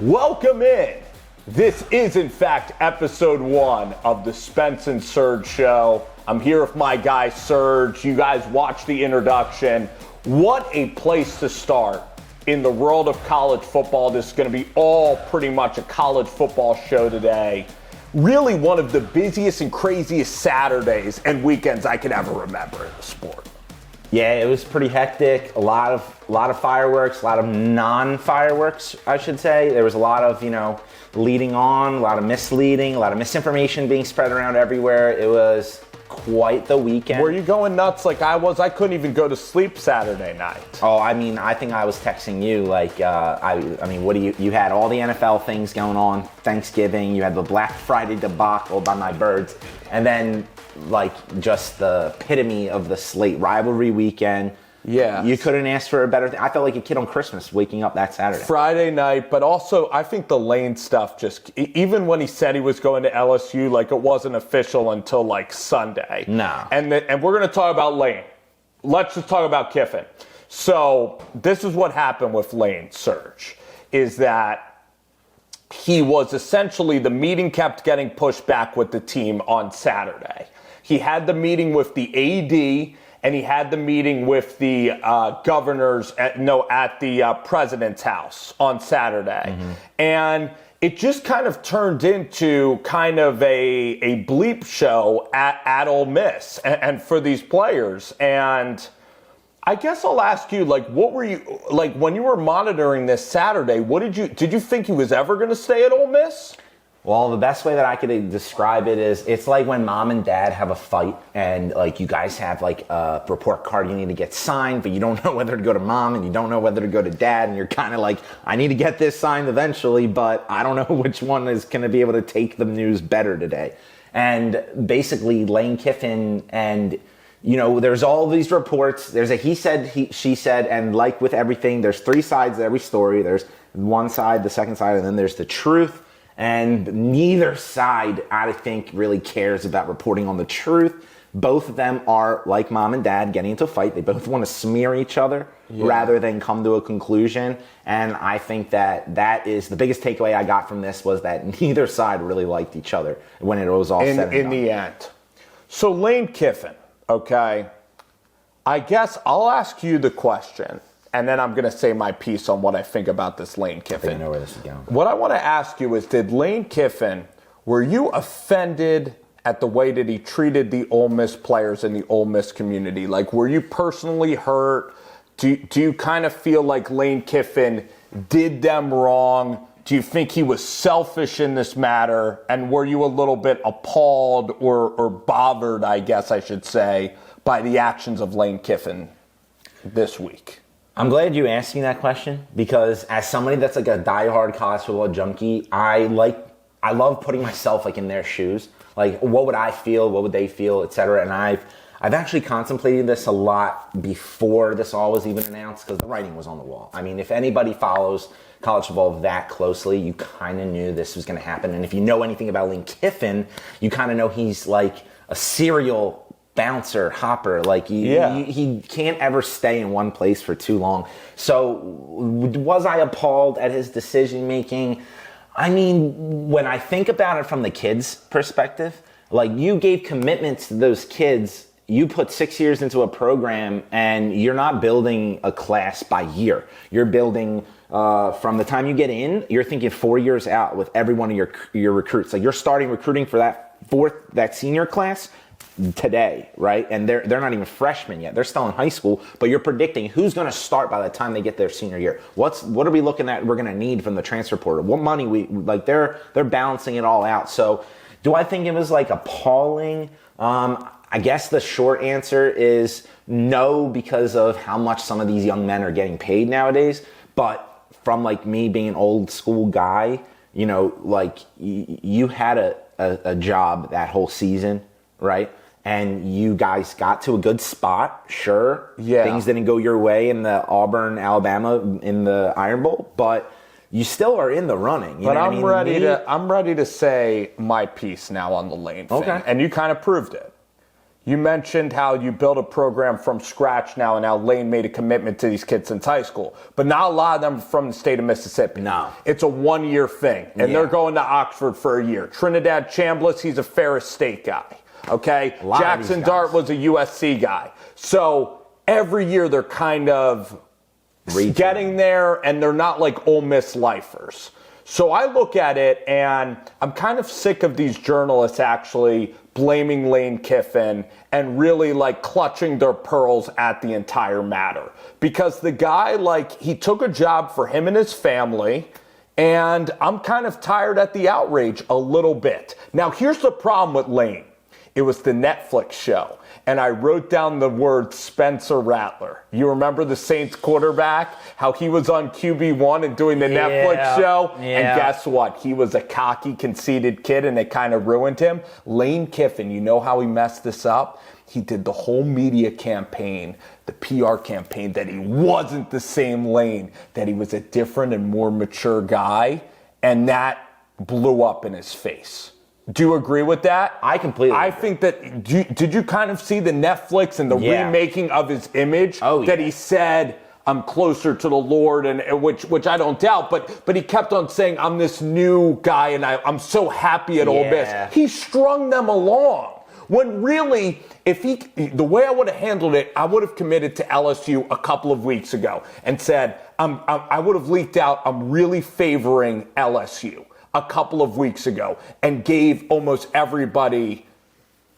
Welcome in. This is, in fact, episode 1 of the Spence and Serg Show. I'm here with my guy, Serg. You guys watched the introduction. What a place to start in the world of college football. This is going to be all pretty much a college football show today. Really one of the busiest and craziest Saturdays and weekends I could ever remember in the sport. Yeah, it was pretty hectic. A lot of fireworks, a lot of non-fireworks, I should say. There was a lot of, leading on, a lot of misleading, a lot of misinformation being spread around everywhere. It was quite the weekend. Were you going nuts like I was? I couldn't even go to sleep Saturday night. Oh, I think I was texting you what do you had all the NFL things going on, Thanksgiving, you had the Black Friday debacle by my birds, and then just the epitome of the slate rivalry weekend. Yeah. You couldn't ask for a better thing. I felt like a kid on Christmas waking up that Saturday. Friday night, but also I think the Lane stuff even when he said he was going to LSU, it wasn't official until Sunday. No. And we're going to talk about Lane. Let's just talk about Kiffin. So this is what happened with Lane, Serg, is that he was essentially, the meeting kept getting pushed back with the team on Saturday. He had the meeting with the AD, and he had the meeting with the governors at the president's house on Saturday. Mm-hmm. And it just kind of turned into kind of a bleep show at Ole Miss and for these players. And I guess I'll ask you, what were you, when you were monitoring this Saturday, did you think he was ever going to stay at Ole Miss? Well, the best way that I could describe it is it's like when mom and dad have a fight and you guys have a report card you need to get signed, but you don't know whether to go to mom and you don't know whether to go to dad, and you're kind of I need to get this signed eventually, but I don't know which one is going to be able to take the news better today. And basically Lane Kiffin and there's all these reports. There's a he said, she said, and like with everything, there's 3 sides to every story. There's one side, the second side, and then there's the truth. And neither side, I think, really cares about reporting on the truth. Both of them are, like mom and dad, getting into a fight. They both want to smear each other rather than come to a conclusion. And I think that is the biggest takeaway I got from this, was that neither side really liked each other when it was all said and done. In the end. So Lane Kiffin, okay, I guess I'll ask you the question, and then I'm going to say my piece on what I think about this Lane Kiffin. I think I know where this is going. What I want to ask you is, did Lane Kiffin, were you offended at the way that he treated the Ole Miss players in the Ole Miss community? Were you personally hurt? Do you kind of feel like Lane Kiffin did them wrong? Do you think he was selfish in this matter? And were you a little bit appalled or bothered, I guess I should say, by the actions of Lane Kiffin this week? I'm glad you asked me that question, because as somebody that's a diehard college football junkie, I love putting myself in their shoes. What would I feel? What would they feel, etc. And I've actually contemplated this a lot before this all was even announced, because the writing was on the wall. I mean, if anybody follows college football that closely, you kind of knew this was going to happen. And if you know anything about Lane Kiffin, you kind of know he's a serial bouncer, hopper. He can't ever stay in one place for too long. So was I appalled at his decision making? I mean, when I think about it from the kids' perspective, you gave commitments to those kids. You put 6 years into a program, and you're not building a class by year. You're building from the time you get in. You're thinking 4 years out with every one of your recruits. You're starting recruiting for that senior class today, right? And they're not even freshmen yet. They're still in high school, but you're predicting who's going to start by the time they get their senior year. What are we looking at we're going to need from the transfer portal? What money they're balancing it all out. So do I think it was appalling? I guess the short answer is no, because of how much some of these young men are getting paid nowadays. But from me being an old school guy, you had a job that whole season, right? And you guys got to a good spot, sure. Yeah. Things didn't go your way in the Auburn, Alabama, in the Iron Bowl, but you still are in the running. But I'm ready to say my piece now on the Lane thing. Okay. And you kind of proved it. You mentioned how you built a program from scratch now, and how Lane made a commitment to these kids since high school. But not a lot of them are from the state of Mississippi. No. It's a one-year thing, and they're going to Oxford for a year. Trinidad Chambliss, he's a Ferris State guy. Okay? Jackson Dart was a USC guy. So every year they're kind of getting there, and they're not like Ole Miss lifers. So I look at it, and I'm kind of sick of these journalists actually blaming Lane Kiffin and really like clutching their pearls at the entire matter. Because the guy, like, he took a job for him and his family, and I'm kind of tired at the outrage a little bit. Now, here's the problem with Lane. It was the Netflix show, and I wrote down the word Spencer Rattler. You remember the Saints quarterback? How he was on QB1 and doing the Netflix show? And guess what? He was a cocky, conceited kid, and it kind of ruined him. Lane Kiffin, you know how he messed this up? He did the whole media campaign, the PR campaign, that he wasn't the same Lane, that he was a different and more mature guy, and that blew up in his face. Do you agree with that? I completely agree. think that, did you kind of see the Netflix and the remaking of his image? That he said, I'm closer to the Lord, and which I don't doubt, but he kept on saying, I'm this new guy, and I'm so happy at Ole Miss. He strung them along. When really, the way I would have handled it, I would have committed to LSU a couple of weeks ago and said, I would have leaked out, I'm really favoring LSU a couple of weeks ago, and gave almost everybody,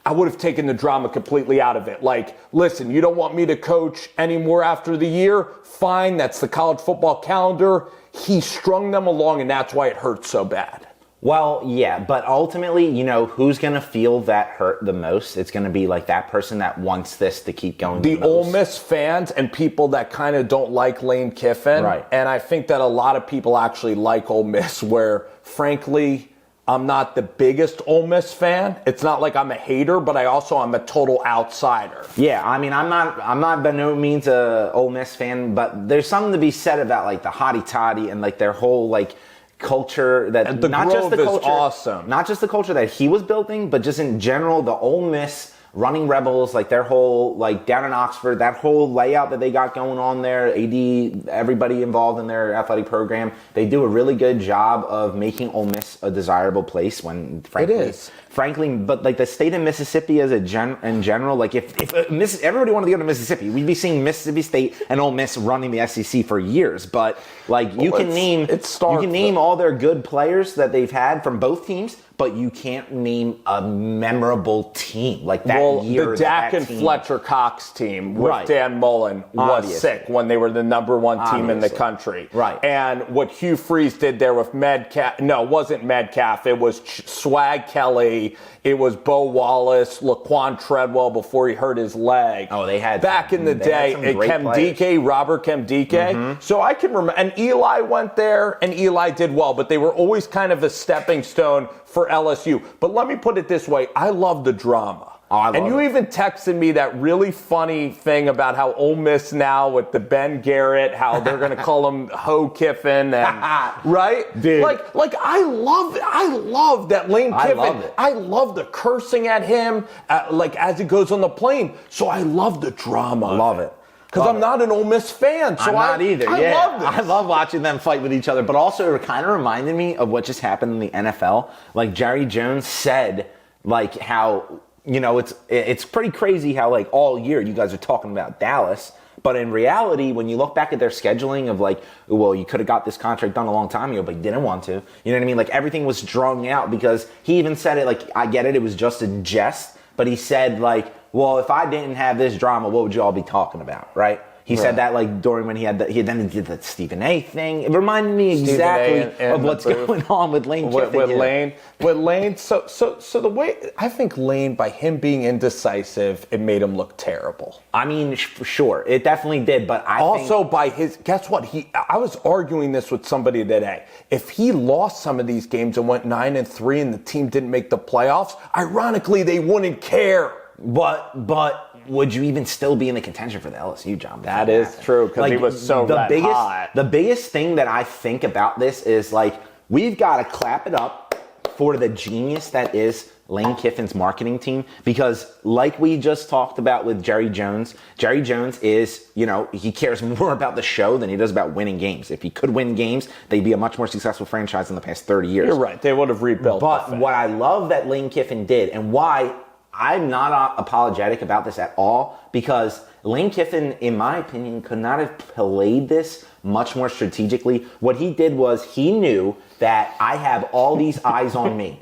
I would have taken the drama completely out of it. Like, listen, you don't want me to coach anymore after the year? Fine, that's the college football calendar. He strung them along, and that's why it hurts so bad. Well, yeah, but ultimately, you know, who's going to feel that hurt the most? It's going to be like that person that wants this to keep going. The Ole Miss fans and people that kind of don't like Lane Kiffin. Right. And I think that a lot of people actually like Ole Miss, where, frankly, I'm not the biggest Ole Miss fan. It's not like I'm a hater, but I'm a total outsider. Yeah, I mean, I'm not by no means a Ole Miss fan, but there's something to be said about like the hotty toddy and like their whole like culture, that and the not Grove just the culture, is awesome. Not just the culture that he was building, but just in general, the Ole Miss running Rebels, like their whole, like down in Oxford, that whole layout that they got going on there, AD, everybody involved in their athletic program, they do a really good job of making Ole Miss a desirable place when, frankly, it is. Frankly, but like the state of Mississippi as in general, like if everybody wanted to go to Mississippi, we'd be seeing Mississippi State and Ole Miss running the SEC for years. But like you can name all their good players that they've had from both teams, but you can't name a memorable team like that year. The Dak and Fletcher Cox team with Dan Mullen was sick when they were the number one team in the country. Right. And what Hugh Freeze did there with Metcalf, no, it wasn't Metcalf, it was Swag Kelly, it was Bo Wallace, Laquan Treadwell before he hurt his leg. Oh, they had back in the day, Robert Kemdike. Mm-hmm. So I can remember, and Eli went there, and Eli did well, but they were always kind of a stepping stone for LSU. But let me put it this way, I love the drama. And you even texted me that really funny thing about how Ole Miss now with the Ben Garrett, how they're going to call him Ho Kiffin, and right? Dude. Like I love it. I love that Lane Kiffin. I love the cursing at him, like as he goes on the plane. So I love the drama. I love it. Because I'm not an Ole Miss fan. So I'm not either. I love this. I love watching them fight with each other. But also it kind of reminded me of what just happened in the NFL. Like Jerry Jones said, like how, you know, it's pretty crazy how like all year you guys are talking about Dallas, but in reality, when you look back at their scheduling of like, well, you could have got this contract done a long time ago, but you didn't want to. You know what I mean? Like everything was drawn out because he even said it, like, I get it was just a jest, but he said like, well, if I didn't have this drama, what would you all be talking about, right? He said that like during when he then did the Stephen A thing. It reminded me exactly of what's going on with Lane Kiffin. With Lane. So the way I think Lane, by him being indecisive, it made him look terrible. I mean, for sure, it definitely did. But by his, guess what? I was arguing this with somebody today. If he lost some of these games and went 9-3, and the team didn't make the playoffs, ironically, they wouldn't care. But would you even still be in the contention for the LSU job? That is true, because he was so hot. The biggest thing that I think about this is like we've got to clap it up for the genius that is Lane Kiffin's marketing team, because like we just talked about with Jerry Jones is, he cares more about the show than he does about winning games. If he could win games, they'd be a much more successful franchise in the past 30 years. You're right. They would have rebuilt. But what I love that Lane Kiffin did, and why I'm not apologetic about this at all, because Lane Kiffin, in my opinion, could not have played this much more strategically. What he did was he knew that I have all these eyes on me.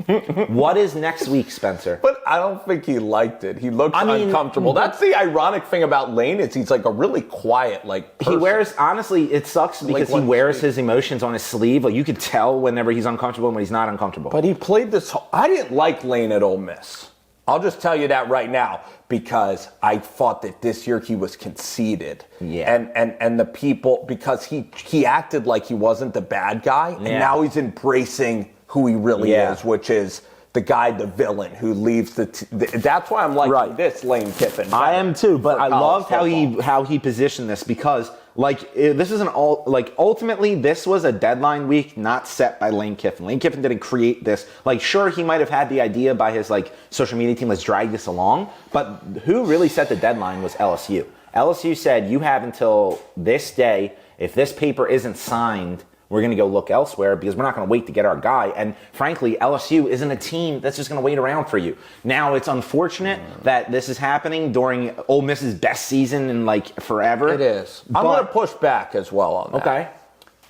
What is next week, Spencer? But I don't think he liked it. He looked uncomfortable. That's the ironic thing about Lane is he's like a really quiet, person. He wears, honestly, it sucks because he wears his emotions on his sleeve. Like you could tell whenever he's uncomfortable and when he's not uncomfortable. But he played this. I didn't like Lane at Ole Miss. I'll just tell you that right now because I thought that this year he was conceited. Yeah. And the people, because he acted like he wasn't the bad guy, and now he's embracing who he really is, which is the guy, the villain who leaves that's why I'm liking this Lane Kiffin. I am too, but I love how he positioned this because this isn't ultimately this was a deadline week not set by Lane Kiffin. Lane Kiffin didn't create this. Sure, he might have had the idea by his social media team, let's drag this along, but who really set the deadline was LSU. LSU said you have until this day. If this paper isn't signed, we're going to go look elsewhere because we're not going to wait to get our guy. And frankly, LSU isn't a team that's just going to wait around for you. Now, it's unfortunate that this is happening during Ole Miss's best season in forever. It is. I'm going to push back as well on that. Okay.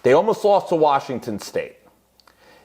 They almost lost to Washington State.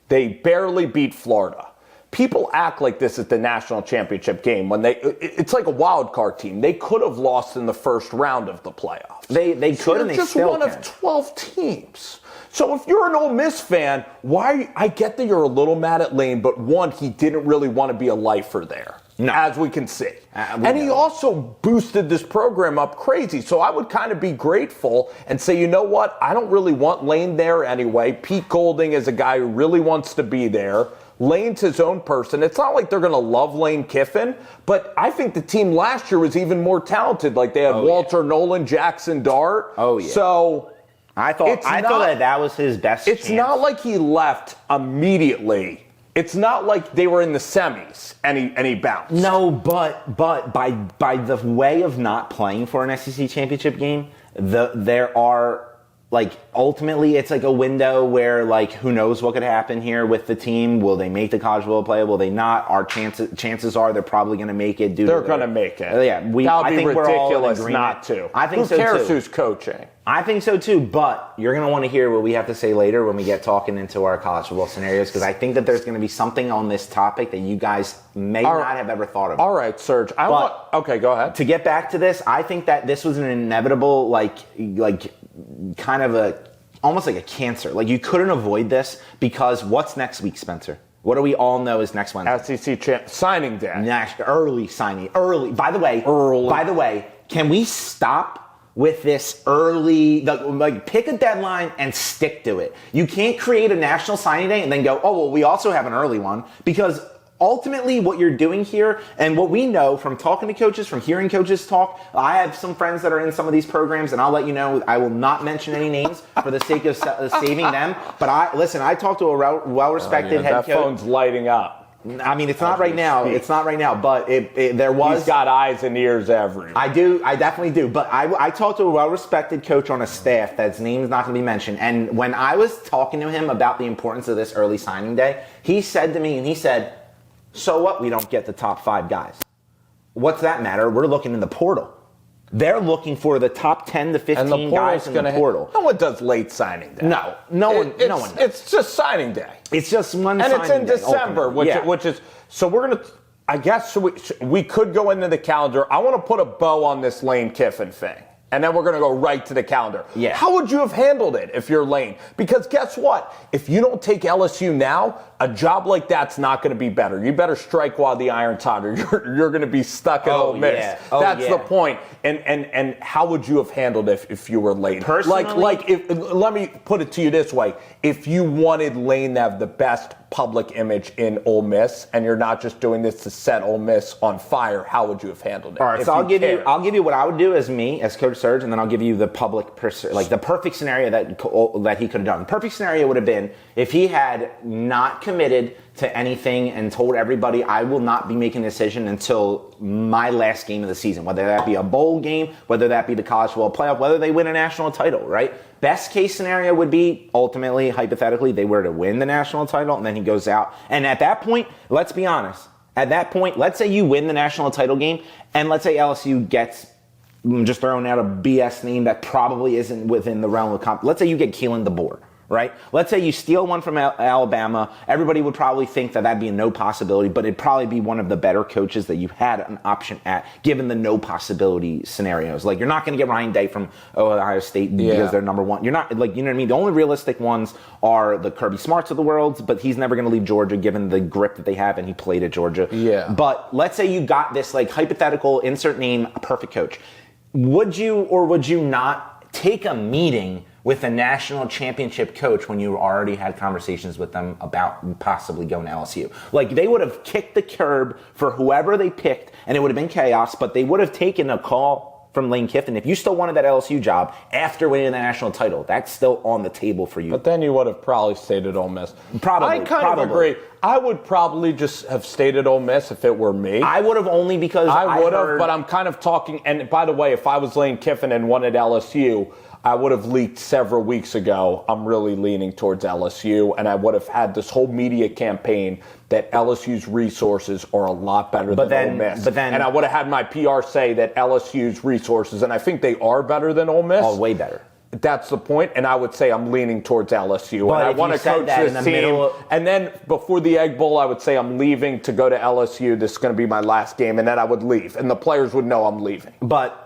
They barely beat Florida. People act like this is the national championship game when it's like a wild card team. They could have lost in the first round of the playoffs. They could, and they just still one can. of 12 teams. So if you're an Ole Miss fan, I get that you're a little mad at Lane, but one, he didn't really want to be a lifer there, as we can see. He also boosted this program up crazy. So I would kind of be grateful and say, you know what? I don't really want Lane there anyway. Pete Golding is a guy who really wants to be there. Lane's his own person. It's not like they're going to love Lane Kiffin, but I think the team last year was even more talented. They had Walter Nolan, Jackson Dart. Oh, yeah. So I thought that was his best It's chance. not like he left immediately. It's not like they were in the semis and he bounced. No, but by the way of not playing for an SEC championship game, there are ultimately it's a window where who knows what could happen here with the team. Will they make the college football play? Will they not? Our chances are they're probably going to make it. They're going to make it. Yeah, I think ridiculous not to. I think Who cares who's coaching? I think so too, but you're going to want to hear what we have to say later when we get talking into our college football scenarios, because I think that there's going to be something on this topic that you guys may not have ever thought of. All right, Serge. Okay, go ahead. To get back to this, I think that this was an inevitable, kind of almost like a cancer. You couldn't avoid this because what's next week, Spencer? What do we all know is next Wednesday? SEC signing day. Early signing. Early. By the way, can we stop with this early, pick a deadline and stick to it. You can't create a national signing day and then go, oh, well, we also have an early one, because ultimately what you're doing here, and what we know from talking to coaches, from hearing coaches talk, I have some friends that are in some of these programs, and I'll let you know, I will not mention any names for the sake of saving them, but I talked to a well-respected head coach. That phone's lighting up. I mean, it's not right now. It's not right now, but there was. He's got eyes and ears everywhere. I do. I definitely do. But I talked to a well-respected coach on a staff that's name is not going to be mentioned. And when I was talking to him about the importance of this early signing day, he said to me, so what? We don't get the top 5 guys. What's that matter? We're looking in the portal. They're looking for the top 10 to 15 guys in the portal. No one does late signing day. No one does. It's just signing day. It's just one signing day. And it's in December, which is, so we're going to, I guess we could go into the calendar. I want to put a bow on this Lane Kiffin thing. And then we're going to go right to the calendar. Yeah. How would you have handled it if you're Lane? Because guess what? If you don't take LSU now, a job like that's not going to be better. You better strike while the iron's hot, or you're going to be stuck at Ole Miss. Yeah. That's the point. And how would you have handled it if you were Lane? Personally, let me put it to you this way: if you wanted Lane to have the best public image in Ole Miss, and you're not just doing this to set Ole Miss on fire, how would you have handled it? All right, so I'll give you what I would do as Coach Serg, and then I'll give you the the perfect scenario that he could have done. The perfect scenario would have been if he had not committed to anything and told everybody I will not be making a decision until my last game of the season, whether that be a bowl game, whether that be the college football playoff, whether they win a national title, right? Best case scenario would be, ultimately, hypothetically, they were to win the national title and then he goes out. And at that point, let's be honest. At that point, let's say you win the national title game and let's say LSU gets, I'm just throwing out a BS name that probably isn't within the realm of let's say you get Keelan DeBoer. Right? Let's say you steal one from Alabama. Everybody would probably think that that'd be a no possibility, but it'd probably be one of the better coaches that you had an option at, given the no possibility scenarios. Like, you're not going to get Ryan Day from Ohio State because they're number one. You're not, like, you know what I mean? The only realistic ones are the Kirby Smarts of the world, but he's never going to leave Georgia given the grip that they have, and he played at Georgia. Yeah. But let's say you got this, like, hypothetical, insert name, perfect coach. Would you or would you not take a meeting with a national championship coach when you already had conversations with them about possibly going to LSU? Like, they would have kicked the curb for whoever they picked, and it would have been chaos, but they would have taken a call from Lane Kiffin. If you still wanted that LSU job after winning the national title, that's still on the table for you. But then you would have probably stayed at Ole Miss. Probably. I kind of agree. I would probably just have stayed at Ole Miss if it were me. I would have only because I would have, but I'm kind of talking, and by the way, if I was Lane Kiffin and wanted LSU, I would have leaked several weeks ago, I'm really leaning towards LSU, and I would have had this whole media campaign that LSU's resources are a lot better than Ole Miss. And I would have had my PR say that LSU's resources, and I think they are better than Ole Miss. Oh, way better. That's the point, and I would say I'm leaning towards LSU. But and I want to coach this team. And then before the Egg Bowl, I would say I'm leaving to go to LSU. This is going to be my last game, and then I would leave. And the players would know I'm leaving. But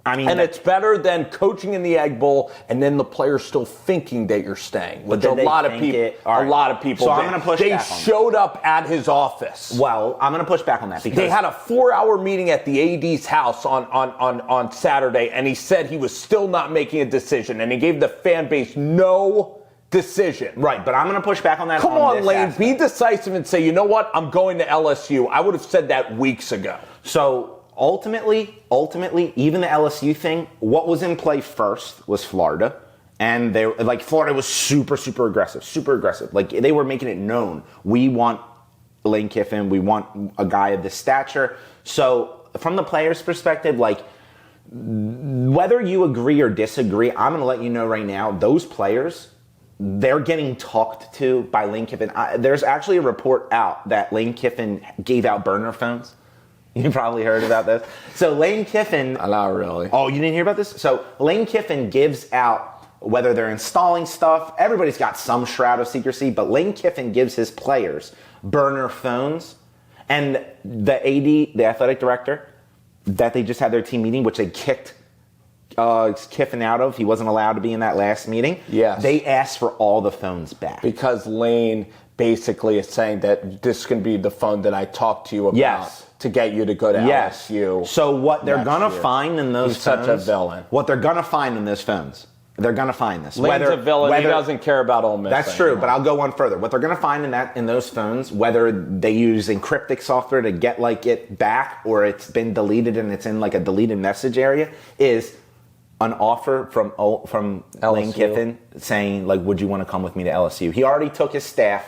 I mean, and it's better than coaching in the Egg Bowl and then the players still thinking that you're staying, which a lot of people. A lot of people. So I'm going to push back on that. They showed up at his office. Well, I'm going to push back on that because they had a 4-hour meeting at the AD's house on Saturday, and he said he was still not making a decision, and he gave the fan base no decision. Right, but I'm going to push back on that. Come on, Lane, be decisive and say, you know what? I'm going to LSU. I would have said that weeks ago. So ultimately, even the LSU thing, what was in play first was Florida. And Florida was super aggressive. Like, they were making it known. We want Lane Kiffin. We want a guy of this stature. So from the players' perspective, like, whether you agree or disagree, I'm going to let you know right now, those players, they're getting talked to by Lane Kiffin. There's actually a report out that Lane Kiffin gave out burner phones. You probably heard about this. So Lane Kiffin... Not really. Oh, you didn't hear about this? So Lane Kiffin gives out, whether they're installing stuff, everybody's got some shroud of secrecy, but Lane Kiffin gives his players burner phones. And the AD, the athletic director, that they just had their team meeting, which they kicked Kiffin out of. He wasn't allowed to be in that last meeting. Yes. They asked for all the phones back. Because Lane basically is saying that this can be the phone that I talked to you about. Yes. To get you to go to LSU. So what they're going to find in those phones... He's such a villain. What they're going to find in those phones... They're going to find this. Lane's a villain. He doesn't care about Ole Miss. That's true, but I'll go one further. What they're going to find in those phones, whether they use encryptic software to get it back or it's been deleted and it's in a deleted message area, is an offer from Lane Kiffin saying, would you want to come with me to LSU? He already took his staff.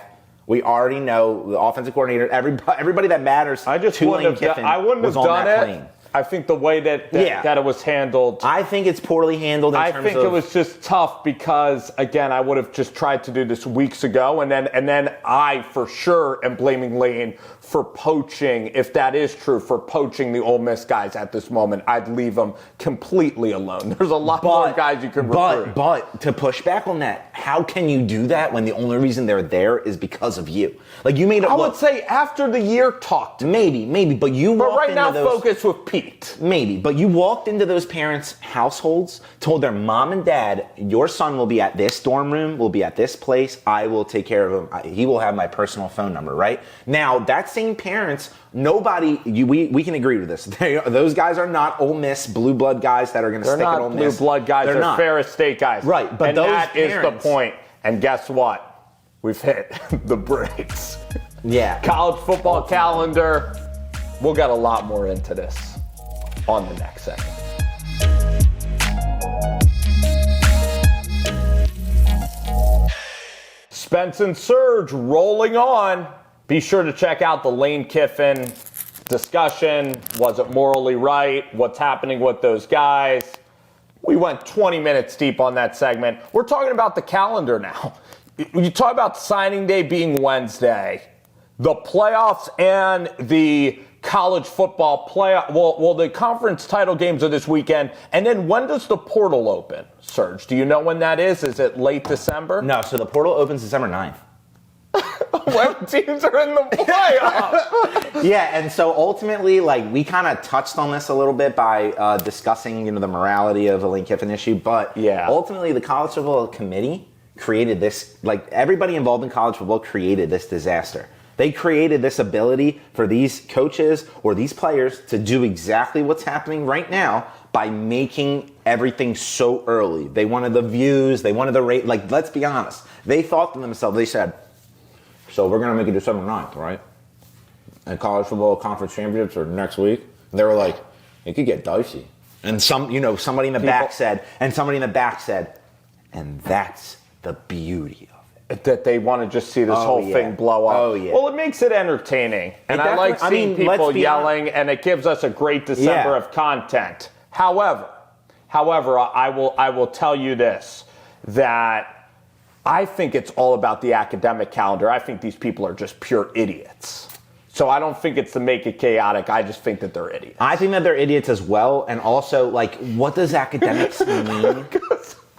We already know the offensive coordinator, everybody that matters to Lane Kiffin was on that plane. I think the way that it was handled. I think it's poorly handled. I think it was just tough because, again, I would have just tried to do this weeks ago, and then I for sure am blaming Lane for poaching, if that is true, for poaching the Ole Miss guys at this moment. I'd leave them completely alone. There's a lot more guys you can recruit. But to push back on that, how can you do that when the only reason they're there is because of you? You made it. I would say after the year talked. Maybe, but you. But right now, focus with Pete. Maybe, but you walked into those parents' households, told their mom and dad, your son will be at this dorm room, will be at this place. I will take care of him. He will have my personal phone number, right? Now, that same parents, we can agree with this. Those guys are not Ole Miss blue blood guys that are going to stick at Ole Miss. They're not blue blood guys. They're Ferris State guys. Right, but that is the point. And guess what? We've hit the brakes. Yeah. College football calendar. We'll get a lot more into this on the next segment. Spence and Serg rolling on. Be sure to check out the Lane Kiffin discussion. Was it morally right? What's happening with those guys? We went 20 minutes deep on that segment. We're talking about the calendar now. You talk about signing day being Wednesday, the playoffs and the college football playoff. Well, the conference title games are this weekend. And then when does the portal open, Serge? Do you know when that is? Is it late December? No, so the portal opens December 9th. When teams are in the playoffs. Yeah, and so ultimately, like, we kind of touched on this a little bit by discussing, the morality of the Lane Kiffin issue. But ultimately, the college football committee created this, like, everybody involved in college football created this disaster. They created this ability for these coaches or these players to do exactly what's happening right now by making everything so early. They wanted the views, they wanted the rate. Like, let's be honest. They thought to themselves, they said, so we're going to make it December 9th, right? And college football conference championships are next week. And they were like, it could get dicey. And somebody in the back said, and that's the beauty of it. That they want to just see this whole thing blow up. Oh, yeah. Well, it makes it entertaining. And I like seeing people yelling, and it gives us a great December of content. However, I will tell you this, that I think it's all about the academic calendar. I think these people are just pure idiots. So I don't think it's to make it chaotic. I just think that they're idiots. I think that they're idiots as well. And also, like, what does academics mean?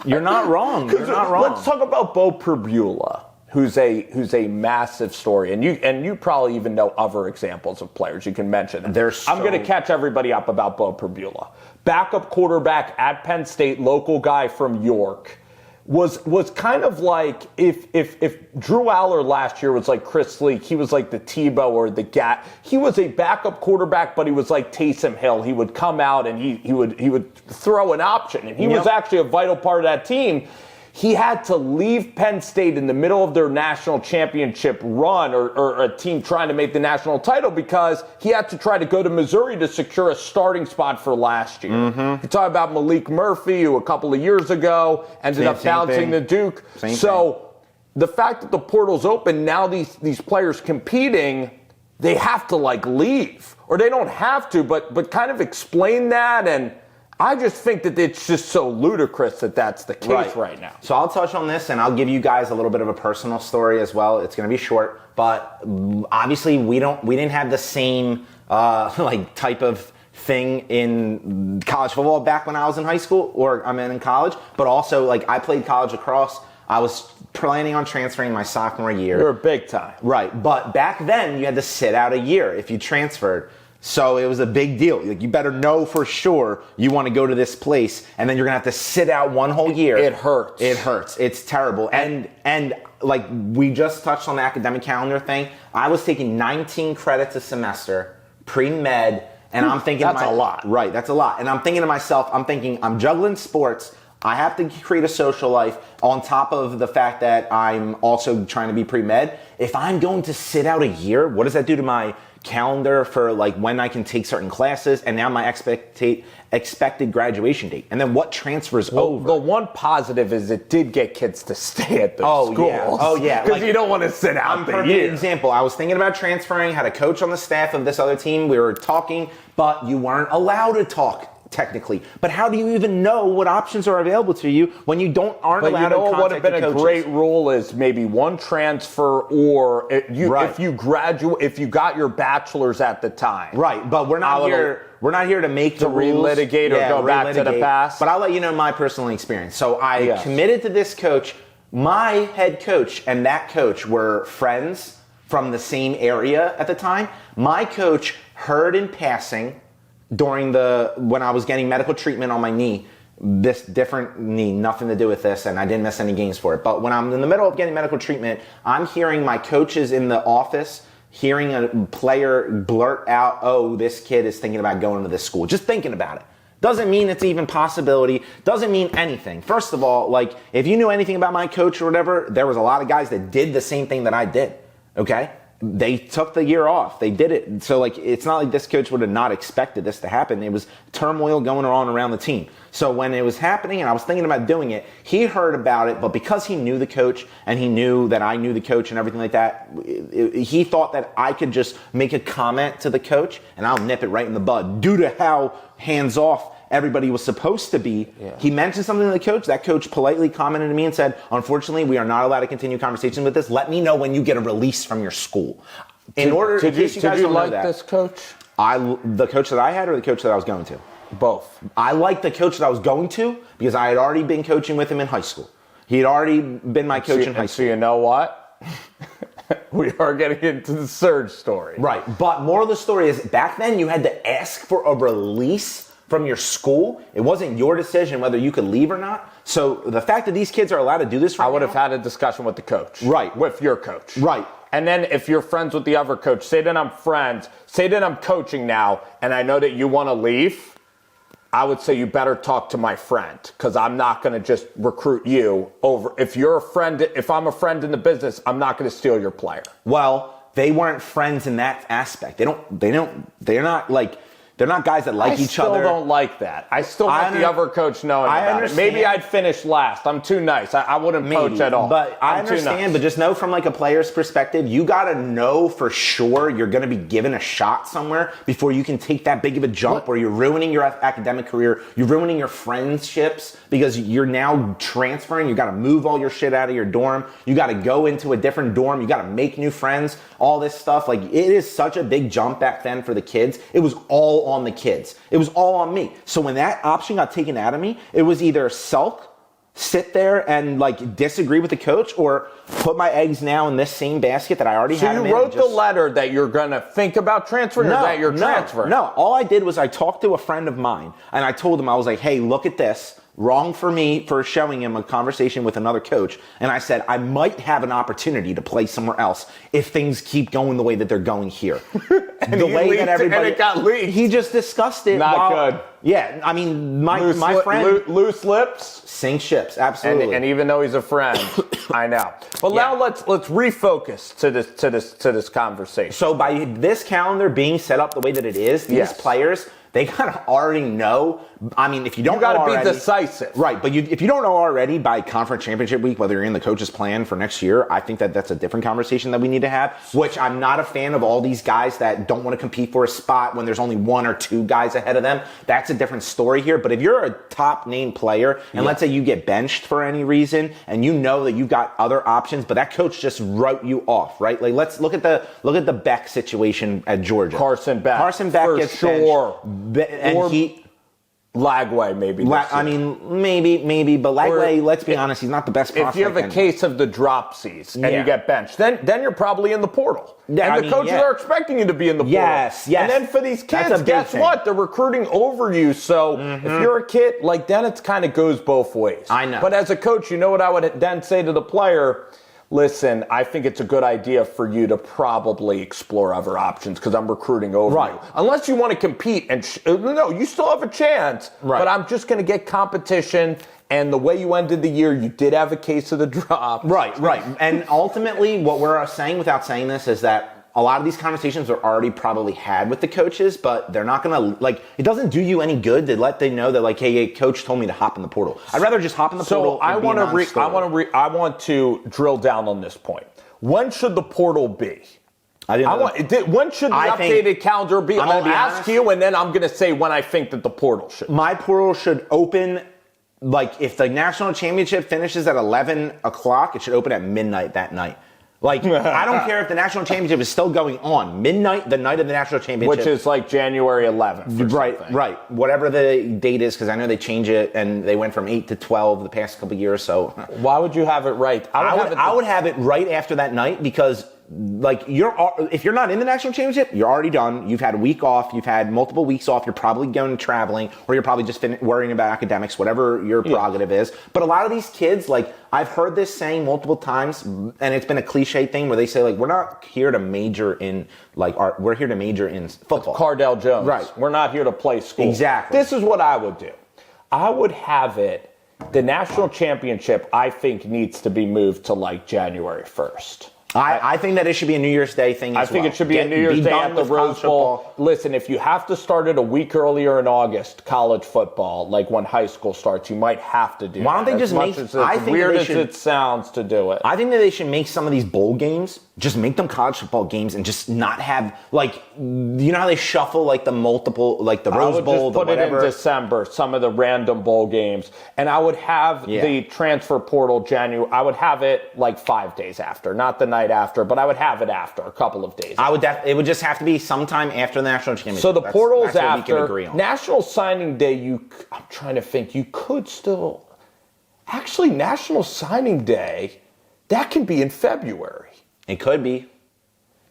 You're not wrong. You're not wrong. Let's talk about Bo Perbula, who's a massive story, and you probably even know other examples of players you can mention. I'm going to catch everybody up about Bo Perbula, backup quarterback at Penn State, local guy from York. Was kind of like if Drew Aller last year was like Chris Leak, he was like the Tebow or the Gat. He was a backup quarterback, but he was like Taysom Hill. He would come out and he would throw an option, and he was actually a vital part of that team. He had to leave Penn State in the middle of their national championship run or a team trying to make the national title because he had to try to go to Missouri to secure a starting spot for last year. You talk about Malik Murphy, who a couple of years ago ended up bouncing to Duke. The fact that the portal's open, now these players competing, they have to like leave. Or they don't have to, but kind of explain that. And I just think that it's just so ludicrous that that's the case right now. So I'll touch on this, and I'll give you guys a little bit of a personal story as well. It's going to be short, but obviously we didn't have the same type of thing in college football back when I was in high school, or in college. But also, like, I played college lacrosse. I was planning on transferring my sophomore year. You were big time, right? But back then, you had to sit out a year if you transferred. So it was a big deal. Like, you better know for sure you want to go to this place, and then you're gonna have to sit out one whole year. It hurts. It hurts. It's terrible. And like we just touched on the academic calendar thing. I was taking 19 credits a semester, pre-med, and I'm thinking that's a lot. Right, that's a lot. And I'm thinking to myself, I'm juggling sports. I have to create a social life on top of the fact that I'm also trying to be pre-med. If I'm going to sit out a year, what does that do to my calendar for like when I can take certain classes, and now my expected graduation date, and then what transfers over? The one positive is it did get kids to stay at those schools. Oh yeah, because you don't want to sit out the year. Example, I was thinking about transferring, had a coach on the staff of this other team. We were talking, but you weren't allowed to talk technically. But how do you even know what options are available to you when you aren't allowed to contact the coaches? But you know what would have been a great rule is maybe one transfer, or if you graduate, if you got your bachelor's at the time. Right, but we're not here. We're not here to make the rules. Relitigate or go back to the past. But I'll let you know my personal experience. So I committed to this coach. My head coach and that coach were friends from the same area at the time. My coach heard in passing when I was getting medical treatment on my knee, this different knee, nothing to do with this, and I didn't miss any games for it. But when I'm in the middle of getting medical treatment, I'm hearing my coaches in the office, hearing a player blurt out, oh, this kid is thinking about going to this school. Just thinking about it. Doesn't mean it's even possibility. Doesn't mean anything. First of all, like, if you knew anything about my coach or whatever, there was a lot of guys that did the same thing that I did, okay? they took the year off. They did it. So, like, it's not like this coach would have not expected this to happen. It was turmoil going on around the team. So when it was happening and I was thinking about doing it, he heard about it, but because he knew the coach and he knew that I knew the coach and everything like that, he thought that I could just make a comment to the coach and I'll nip it right in the bud. Due to how hands-off everybody was supposed to be, he mentioned something to the coach. That coach politely commented to me and said, unfortunately, we are not allowed to continue conversations with this. Let me know when you get a release from your school. Did you like this coach? The coach that I had or the coach that I was going to? Both. I liked the coach that I was going to because I had already been coaching with him in high school. He had already been my coach in high school. So you know what? We are getting into the Serg story. Right. But moral of the story is back then you had to ask for a release from your school. It wasn't your decision whether you could leave or not. So the fact that these kids are allowed to do this right now, I would have had a discussion with the coach. Right. With your coach. Right. And then if you're friends with the other coach, say that I'm friends, say that I'm coaching now, and I know that you want to leave, I would say you better talk to my friend because I'm not going to just recruit you over. If you're a friend, if I'm a friend in the business, I'm not going to steal your player. Well, they weren't friends in that aspect. They're not guys that like each other. I still don't like that. I still want the other coach knowing about it. Maybe I'd finish last. I'm too nice. I wouldn't poach at all. But I understand, but just know from like a player's perspective, you got to know for sure you're going to be given a shot somewhere before you can take that big of a jump where you're ruining your academic career, you're ruining your friendships because you're now transferring. You got to move all your shit out of your dorm. You got to go into a different dorm. You got to make new friends, all this stuff. Like, it is such a big jump back then for the kids. It was all on the kids. It was all on me. So when that option got taken out of me, it was either sulk, sit there and like disagree with the coach, or put my eggs now in this same basket that I already had. So you wrote the letter that you're going to think about transferring, or that you're transferring? No, all I did was I talked to a friend of mine and I told him, I was like, hey, look at this. Wrong for me for showing him a conversation with another coach. And I said, I might have an opportunity to play somewhere else if things keep going the way that they're going here. And it got leaked. He just discussed it. Not good. Yeah, I mean, my friend. Loose lips. Sink ships, absolutely. And even though he's a friend, I know. But now let's refocus to this conversation. So by this calendar being set up the way that it is, these players, they kind of already know. I mean, if you don't know already, you got to be decisive. Right, but if you don't know already by conference championship week whether you're in the coach's plan for next year, I think that's a different conversation that we need to have, which I'm not a fan of all these guys that don't want to compete for a spot when there's only one or two guys ahead of them. That's a different story here. But if you're a top name player and let's say you get benched for any reason and you know that you've got other options, but that coach just wrote you off, right? Like, let's look at the Beck situation at Georgia. Carson Beck gets benched. And Lagway, maybe. I mean, maybe, but Lagway, let's be honest, he's not the best prospect. If you have a case of the dropsies and you get benched, then you're probably in the portal. Yeah, and the coaches are expecting you to be in the portal. Yes. And then for these kids, guess what? They're recruiting over you. So if you're a kid, like, then it kind of goes both ways. I know. But as a coach, you know what I would then say to the player? Listen, I think it's a good idea for you to probably explore other options because I'm recruiting over you. Unless you want to compete, and no, you still have a chance. Right. But I'm just going to get competition. And the way you ended the year, you did have a case of the drop. Right. And ultimately, what we're saying without saying this is that a lot of these conversations are already probably had with the coaches, but they're not going to, like, it doesn't do you any good to let them know that, like, hey, coach told me to hop in the portal. I'd rather just hop in the portal. So I want to drill down on this point. When should the portal be? When should the updated calendar be? I'll ask you, and then I'm going to say when I think that the portal should. My portal should open, like, if the national championship finishes at 11 o'clock, it should open at midnight that night. Like, I don't care if the national championship is still going on. Midnight, the night of the national championship. Which is like January 11th. Right. Whatever the date is, because I know they change it, and they went from 8 to 12 the past couple of years. So why would you have it right? I would have it right after that night because, like, if you're not in the national championship, you're already done. You've had a week off. You've had multiple weeks off. You're probably going traveling, or you're probably just worrying about academics, whatever your prerogative is. But a lot of these kids, like, I've heard this saying multiple times, and it's been a cliche thing where they say, like, we're not here to major in, like, art. We're here to major in football. Cardell Jones. Right. We're not here to play school. Exactly. This is what I would do. I would have the national championship, I think, needs to be moved to, like, January 1st. I think that it should be a New Year's Day thing as I think well. it should be a New Year's Day at the Rose Bowl. Football. Listen, if you have to start it a week earlier in August, college football, like when high school starts, you might have to do that. Why don't they just make? I think weird as it sounds to do it. I think that they should make some of these bowl games, just make them college football games, and just not have like, you know how they shuffle like the multiple, like the Rose Bowl, I would just put it in December, some of the random bowl games, and I would have the transfer portal January. I would have it like 5 days after, not the night after, but I would have it after a couple of days. It would just have to be sometime after the national championship. So the portal's that's what after we can agree on. National Signing Day. I'm trying to think. You could still actually National Signing Day. That can be in February. It could be.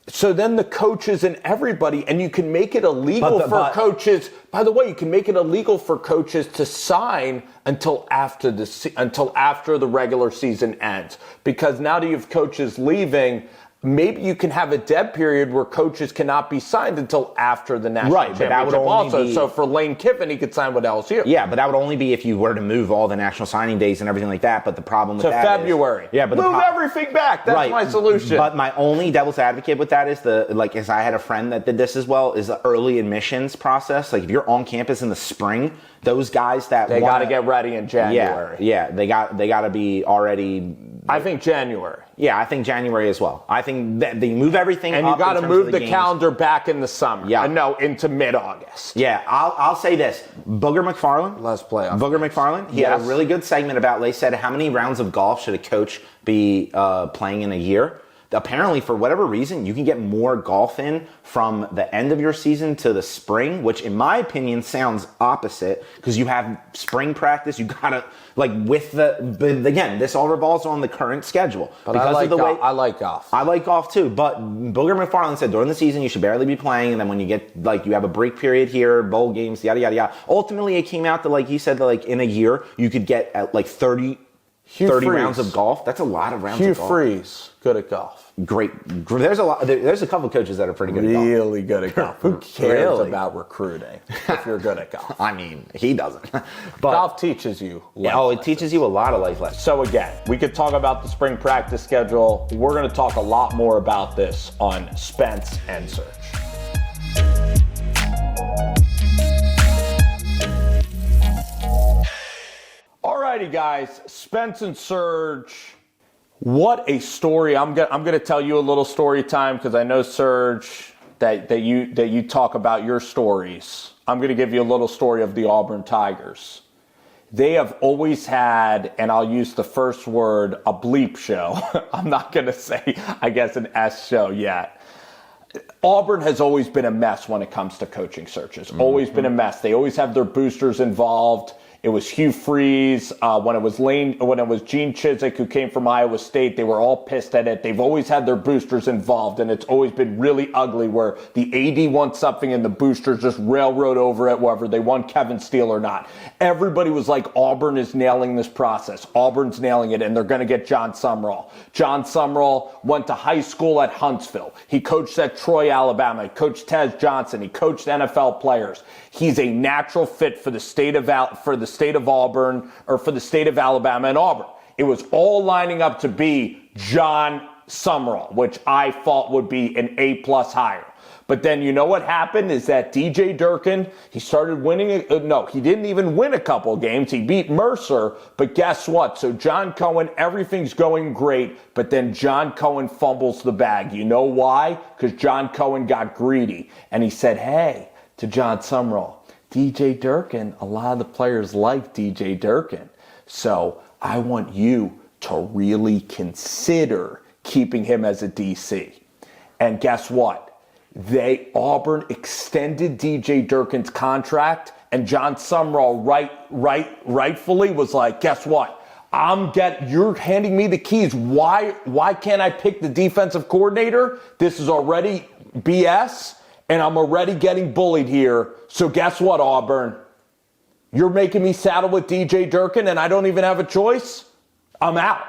So then the coaches and everybody, and you can make it illegal for coaches. By the way, you can make it illegal for coaches to sign until after the regular season ends. Because now that you have coaches leaving, maybe you can have a dead period where coaches cannot be signed until after the national championship. But that would only be, so for Lane Kiffin, he could sign with LSU. Yeah, but that would only be if you were to move all the national signing days and everything like that. But the problem with that February. Yeah, but move everything back. That's my solution. But my only devil's advocate with that is as I had a friend that did this as well, is the early admissions process. Like if you're on campus in the spring, those guys that they got to get ready in January. Yeah, they got to be already. I think January. Yeah, I think January as well. I think that they move everything and up. And you got to move the calendar back in the summer. Yeah. No, into mid-August. Yeah, I'll say this. Booger McFarland. Let's play off. Booger McFarland. He had a really good segment about, they said, how many rounds of golf should a coach be playing in a year? Apparently, for whatever reason, you can get more golf in from the end of your season to the spring, which in my opinion sounds opposite because you have spring practice. You gotta but again, this all revolves on the current schedule. But I like golf. I like golf too. But Booger McFarland said during the season you should barely be playing, and then when you get you have a break period here, bowl games, yada yada yada. Ultimately, it came out that he said that in a year you could get at 30 rounds of golf. That's a lot of rounds of golf. Hugh Freeze, good at golf. Great. There's a couple of coaches that are pretty good at golf. Really good at golf. Who cares about recruiting if you're good at golf? I mean, he doesn't. But golf teaches you life lessons. It teaches you a lot of life lessons. So again, we could talk about the spring practice schedule. We're going to talk a lot more about this on Spence and Serg. Alrighty, guys, Spence and Serg. What a story! I'm gonna tell you a little story time because I know Serg that you talk about your stories. I'm gonna give you a little story of the Auburn Tigers. They have always had, and I'll use the first word, a bleep show. I'm not gonna say, I guess, an S show yet. Auburn has always been a mess when it comes to coaching searches. Always been a mess. They always have their boosters involved. It was Hugh Freeze, when it was Gene Chizik who came from Iowa State, they were all pissed at it. They've always had their boosters involved, and it's always been really ugly where the AD wants something and the boosters just railroad over it, whether they want Kevin Steele or not. Everybody was like, Auburn is nailing this process. Auburn's nailing it, and they're going to get John Sumrall. John Sumrall went to high school at Huntsville. He coached at Troy, Alabama. He coached Tez Johnson. He coached NFL players. He's a natural fit for the state of Auburn, or for the state of Alabama and Auburn. It was all lining up to be John Sumrall, which I thought would be an A+ hire. But then you know what happened is that DJ Durkin, he started winning. He didn't even win a couple games. He beat Mercer, but guess what? So John Cohen, everything's going great, but then John Cohen fumbles the bag. You know why? Because John Cohen got greedy, and he said, hey, to John Sumrall, DJ Durkin, a lot of the players like DJ Durkin. So I want you to really consider keeping him as a DC. And guess what? Auburn extended DJ Durkin's contract, and John Sumrall rightfully was like, guess what? You're handing me the keys. Why can't I pick the defensive coordinator? This is already BS, and I'm already getting bullied here. So guess what, Auburn? You're making me saddle with DJ Durkin, and I don't even have a choice? I'm out.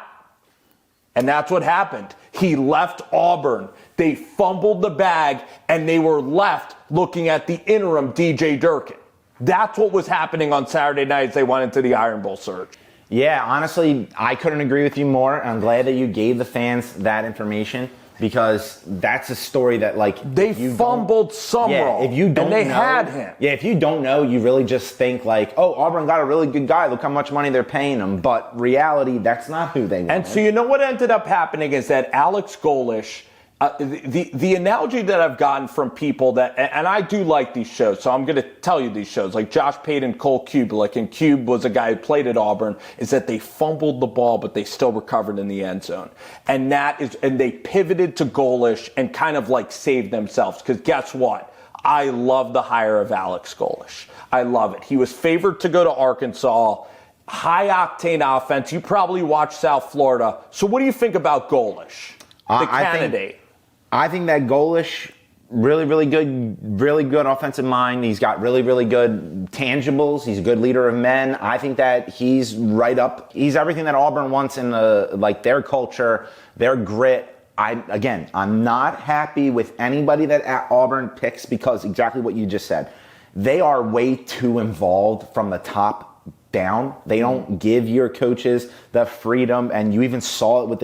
And that's what happened. He left Auburn. They fumbled the bag, and they were left looking at the interim DJ Durkin. That's what was happening on Saturday night as they went into the Iron Bowl, Serg. Yeah, honestly, I couldn't agree with you more. I'm glad that you gave the fans that information. because that's a story that they fumbled Summerall. Yeah, if you don't and they know, had him. Yeah, if you don't know, you really just think oh, Auburn got a really good guy. Look how much money they're paying him. But reality, that's not who they want. And so you know what ended up happening is that Alex Golesh. The analogy that I've gotten from people and I do like these shows, so I'm going to tell you these shows, like Josh Payton, Cole Cube, and Cube was a guy who played at Auburn, is that they fumbled the ball, but they still recovered in the end zone. And they pivoted to Golesh and kind of saved themselves, because guess what? I love the hire of Alex Golesh. I love it. He was favored to go to Arkansas. High octane offense. You probably watched South Florida. So what do you think about Golesh, the candidate? I think that Golesh, really, really good offensive mind. He's got really, really good tangibles. He's a good leader of men. I think that he's right up. He's everything that Auburn wants in their culture, their grit. I'm not happy with anybody that Auburn picks, because exactly what you just said. They are way too involved from the top down. They don't give your coaches the freedom, and you even saw it with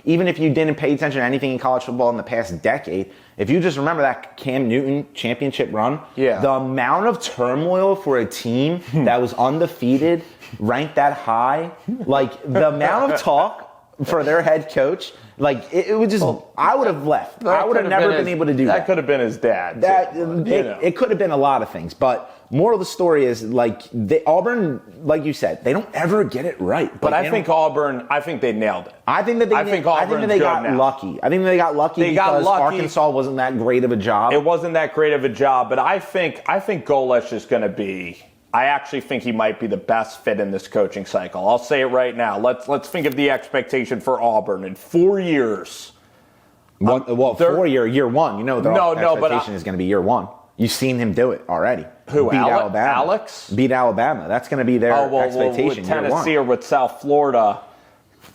even if you didn't pay attention to anything in college football in the past decade, if you just remember that Cam Newton championship run, the amount of turmoil for a team that was undefeated, ranked that high, the amount of talk for their head coach, it would just, I would have left. I would have never been able to do that. That could have been his dad. It could have been a lot of things, but moral of the story is, Auburn, like you said, they don't ever get it right. But I think Auburn, they nailed it. I think that they got lucky. I think they got lucky because Arkansas wasn't that great of a job. It wasn't that great of a job, but I think Golesh is going to be. I actually think he might be the best fit in this coaching cycle. I'll say it right now. Let's think of the expectation for Auburn in 4 years. Year one. You know the expectation is going to be year one. You've seen him do it already. Who? Beat Alabama. Alex? Beat Alabama. That's going to be their expectation. With Tennessee or with South Florida,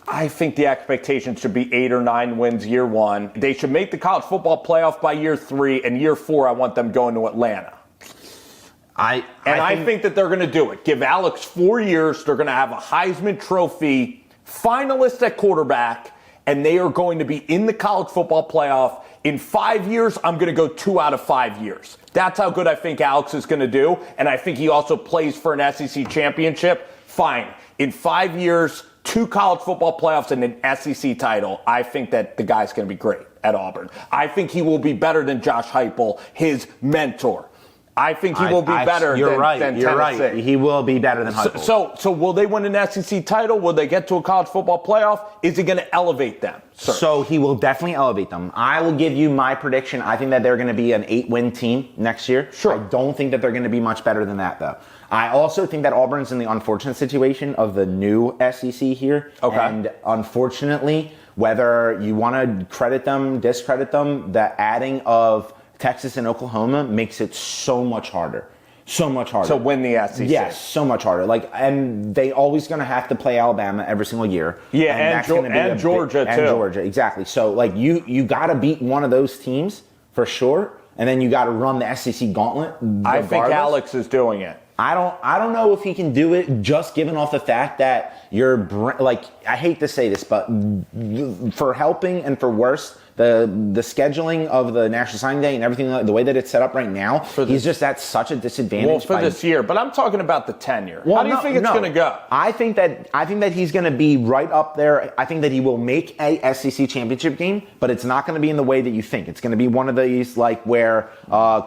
I think the expectation should be 8 or 9 wins year one. They should make the college football playoff by year 3, and year 4, I want them going to Atlanta. I think that they're going to do it. Give Alex 4 years. They're going to have a Heisman Trophy finalist at quarterback, and they are going to be in the college football playoff. In 5 years, I'm going to go 2 out of 5 years. That's how good I think Alex is going to do, and I think he also plays for an SEC championship. Fine. In 5 years, 2 college football playoffs and an SEC title. I think that the guy's going to be great at Auburn. I think he will be better than Josh Heupel, his mentor. I think he will be better than Tennessee. You're right. He will be better than Heupel. So will they win an SEC title? Will they get to a college football playoff? Is he going to elevate them? So he will definitely elevate them. I will give you my prediction. I think that they're going to be an 8-win team next year. Sure. I don't think that they're going to be much better than that, though. I also think that Auburn's in the unfortunate situation of the new SEC here. Okay. And unfortunately, whether you want to credit them, discredit them, the adding of Texas and Oklahoma makes it so much harder. So much harder. To win the SEC. Yes, so much harder. And they always going to have to play Alabama every single year. Yeah, and Georgia, too. And Georgia, exactly. So, you got to beat one of those teams for sure, and then you got to run the SEC gauntlet regardless. I think Alex is doing it. I don't know if he can do it, just given off the fact that I hate to say this, but for helping and for worse, the scheduling of the National Signing Day and everything, the way that it's set up right now, he's just at such a disadvantage. Well, for this year, but I'm talking about the tenure. How do you think it's going to go? I think that he's going to be right up there. I think that he will make a SEC championship game, but it's not going to be in the way that you think. It's going to be one of these where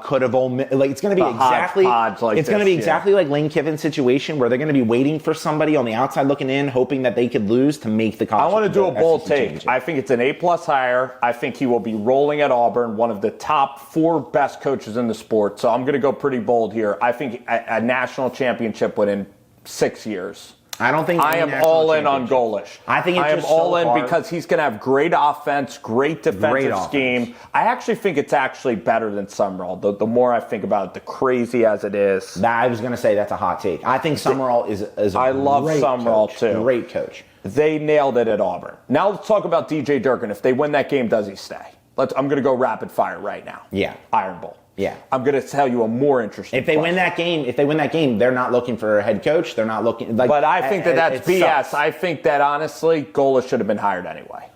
could have it's going to be exactly like Lane Kiffin situation where they're going to be waiting for somebody on the outside looking in, hoping that they could lose to make the college. I want to do a bold take. I think it's an A+ hire. I think he will be rolling at Auburn, one of the top 4 best coaches in the sport. So I'm going to go pretty bold here. I think a national championship within 6 years. I don't think I am all in on Golesh. I think I am all in because he's going to have great offense, great defensive scheme. I actually think it's actually better than Summerall. The more I think about it, the crazy as it is. I was going to say that's a hot take. I think Summerall is a I love Summerall too. Great coach. They nailed it at Auburn. Now let's talk about DJ Durkin. If they win that game, does he stay? I'm going to go rapid fire right now. Yeah. Iron Bowl. Yeah. I'm going to tell you a more interesting If they win that game, they're not looking for a head coach. They're not looking But I think that's BS. I think that honestly, Golesh should have been hired anyway.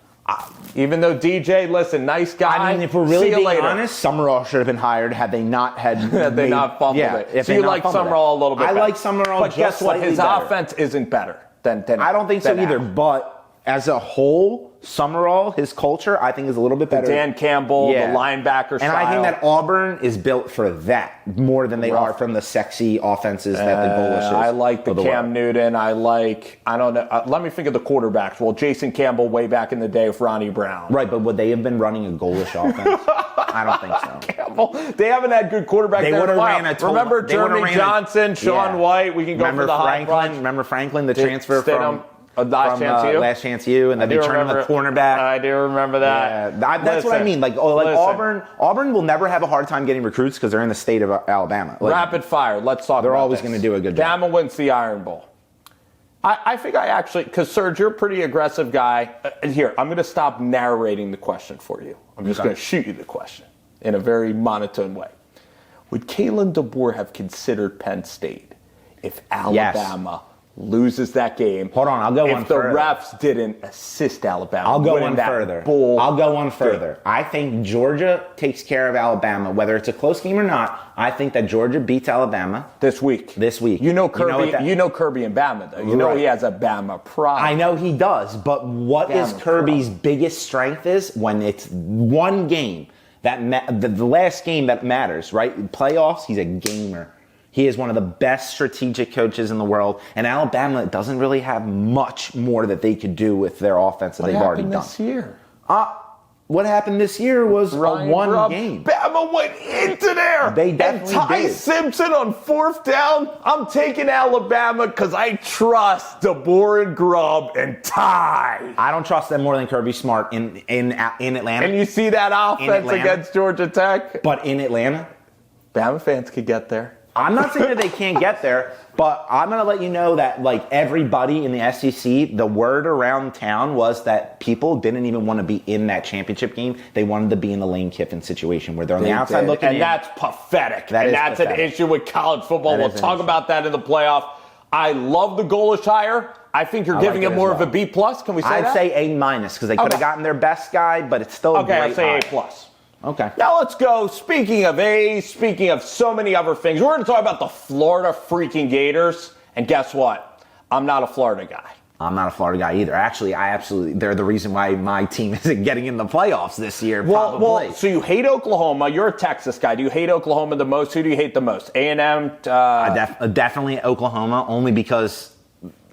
Even though DJ, listen, nice guy. I mean, if we're really being later. honest, Summerall should have been hired had they not not fumbled it. So you like Summerall a little bit better. I like Summerall, but guess what? His better. offense isn't better than I don't think so either. Allen. But as a whole, Summerall, his culture, I think is a little bit better. Dan Campbell, the linebacker and style. I think that Auburn is built for that more than they are from the sexy offenses that the Bullish is. I like the Cam Newton. I don't know. Let me think of the quarterbacks. Well, Jason Campbell way back in the day with Ronnie Brown. Right, but would they have been running a goalish offense? I don't think so. Campbell, they haven't had good quarterbacks there in a while. Remember Jeremy Johnson, Sean White. We can go for the high punch. Remember Franklin, the transfer from Last Chance U, and then they turned him the cornerback. I do remember that. Yeah, that's what I mean. Auburn will never have a hard time getting recruits because they're in the state of Alabama. Rapid fire. Let's talk about They're always going to do a good job. Bama wins the Iron Bowl. I think because Serge, you're a pretty aggressive guy. Here, I'm going to stop narrating the question for you. I'm just going to shoot you the question in a very monotone way. Would Kalen DeBoer have considered Penn State if Alabama loses that game? Hold on, I'll go one further. If the refs didn't assist Alabama, I'll go one further. I think Georgia takes care of Alabama, whether it's a close game or not. I think that Georgia beats Alabama this week. You know Kirby. You know Kirby and Bama, though. You know he has a Bama pride. I know he does, but what is Kirby's biggest strength is when it's one game the last game that matters, right? Playoffs. He's a gamer. He is one of the best strategic coaches in the world, and Alabama doesn't really have much more that they could do with their offense that they've already done. What happened this year? What happened this year was one game. Bama went into there. They definitely and Ty did. Simpson on fourth down. I'm taking Alabama because I trust DeBoer and Grubb and Ty. I don't trust them more than Kirby Smart in Atlanta. And you see that offense against Georgia Tech. But in Atlanta, Bama fans could get there. I'm not saying that they can't get there, but I'm going to let you know that, like, everybody in the SEC, the word around town was that people didn't even want to be in that championship game. They wanted to be in the Lane Kiffin situation where they're on the outside looking in. And that's pathetic. That's an issue with college football. We'll talk about that in the playoff. I love the goalish hire. I think you're giving it more of a B+. Can we say that? I'd say A- because they could have gotten their best guy, but it's still a great I'd say hire. A+. Okay. Now let's go. Speaking of so many other things, we're going to talk about the Florida freaking Gators. And guess what? I'm not a Florida guy. I'm not a Florida guy either. Actually, they're the reason why my team isn't getting in the playoffs this year, probably. Well, so you hate Oklahoma. You're a Texas guy. Do you hate Oklahoma the most? Who do you hate the most? A&M? Definitely Oklahoma, only because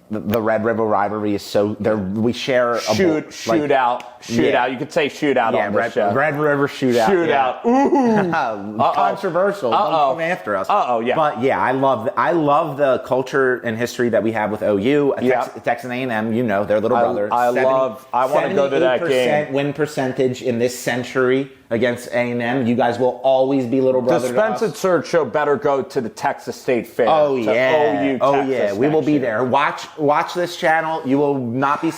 the Red River rivalry is so we share a shootout. You could say shootout on this show. Red River shootout. Ooh. Controversial. Don't come after us. Yeah. But yeah, I love the culture and history that we have with OU. Texas A&M, their little brother. I want to go to that game. 78% win percentage in this century against A&M. You guys will always be little brother. The Spence Serg Show better go to the Texas State Fair. Oh yeah. OU, Texas We will be there. Watch this channel. You will not be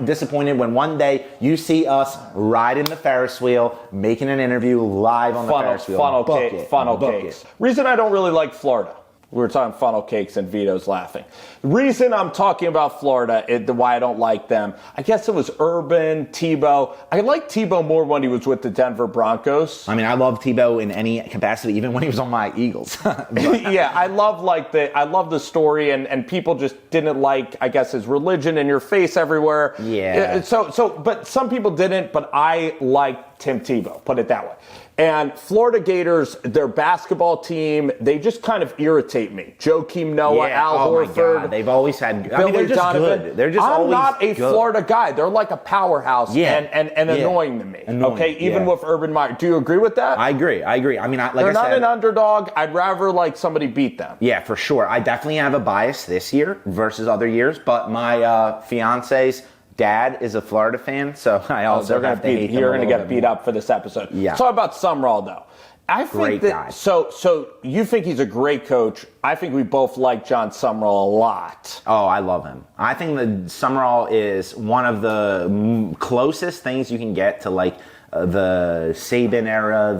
disappointed when one day you see us riding the Ferris wheel, making an interview live on the Ferris wheel. Funnel cakes. Reason I don't really like Florida. We were talking funnel cakes and Vito's laughing. The reason I'm talking about Florida, why I don't like them, I guess it was Urban, Tebow. I liked Tebow more when he was with the Denver Broncos. I mean, I love Tebow in any capacity, even when he was on my Eagles. Yeah, I love the story, and people just didn't like, I guess, his religion in your face everywhere. Yeah. But some people didn't, but I liked Tim Tebow, put it that way. And Florida Gators, their basketball team, they just kind of irritate me. Joakim Noah, Al Horford. My God. They've always had. Billy they're just Donovan. good. They're just I'm not a good. Florida guy. They're like a powerhouse and annoying to me. Even with Urban Meyer. Do you agree with that? I agree. I mean, they're not an underdog. I'd rather somebody beat them. Yeah, for sure. I definitely have a bias this year versus other years, but my fiance's dad is a Florida fan, so I also have to hate them. You're going to get beat up for this episode. Yeah. Let's talk about Summerall, though. I think great guy. So you think he's a great coach. I think we both like John Summerall a lot. Oh, I love him. I think that Summerall is one of the closest things you can get to the Saban era,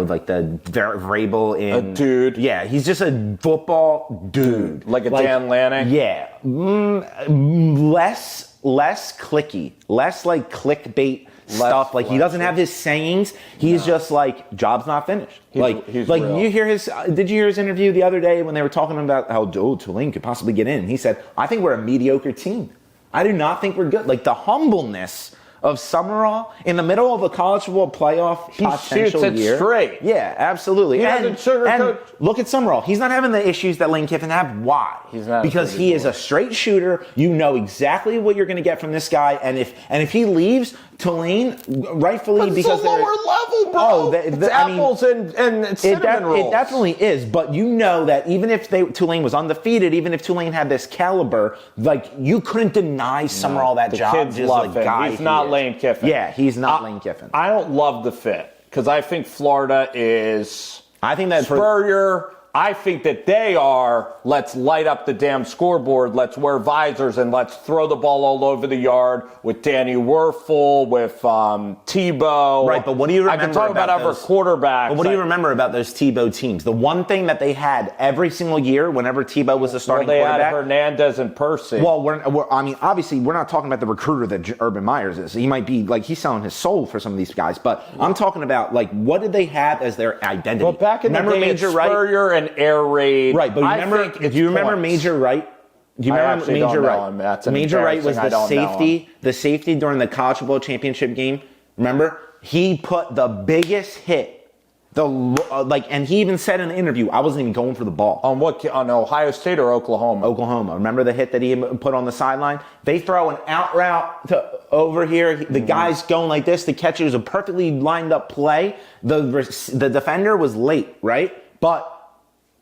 like the Vrabel in a dude. Yeah, he's just a football dude, like a Dan Lanning. Yeah, less clicky, less like clickbait stuff. Like he doesn't have his sayings. He's just like, job's not finished. He's real. You hear his? Did you hear his interview the other day when they were talking about how Tulane could possibly get in? He said, "I think we're a mediocre team. I do not think we're good." Like the humbleness of Summerall in the middle of a college football playoff potential shoots it year. straight. Yeah, absolutely. He doesn't sugarcoat. And look at Summerall. He's not having the issues that Lane Kiffin had. Why? He's not, because he is a straight shooter. You know exactly what you're going to get from this guy. And if he leaves Tulane, rightfully, because it's a lower level, bro. Oh, it's apples and cinnamon rolls. It definitely is. But you know that even if Tulane was undefeated, even if Tulane had this caliber, like you couldn't deny Summerall that job. Kids just love like him. guy He's not is. Lane Kiffin. Yeah, he's not Lane Kiffin. I don't love the fit because I think Florida is. I think that Spurrier. I think that they are, let's light up the damn scoreboard, let's wear visors, and let's throw the ball all over the yard with Danny Werfel, with Tebow. Right, but what do you remember I can talk about our quarterbacks. But what do you remember about those Tebow teams? The one thing that they had every single year whenever Tebow was the starting quarterback. They had Hernandez and Percy. Well, obviously, we're not talking about the recruiter that Urban Myers is. He might be, like, he's selling his soul for some of these guys. But I'm talking about, like, what did they have as their identity? Well, back in the day, it's Spurrier and air raid. Right, but do you remember Major Wright? Do you remember Major Wright? Major Wright was the safety during the college football championship game. Remember? He put the biggest hit. And he even said in the interview, I wasn't even going for the ball. On Ohio State or Oklahoma? Oklahoma. Remember the hit that he put on the sideline? They throw an out route to over here. The guy's going like this. The catcher is a perfectly lined up play. The defender was late, right? But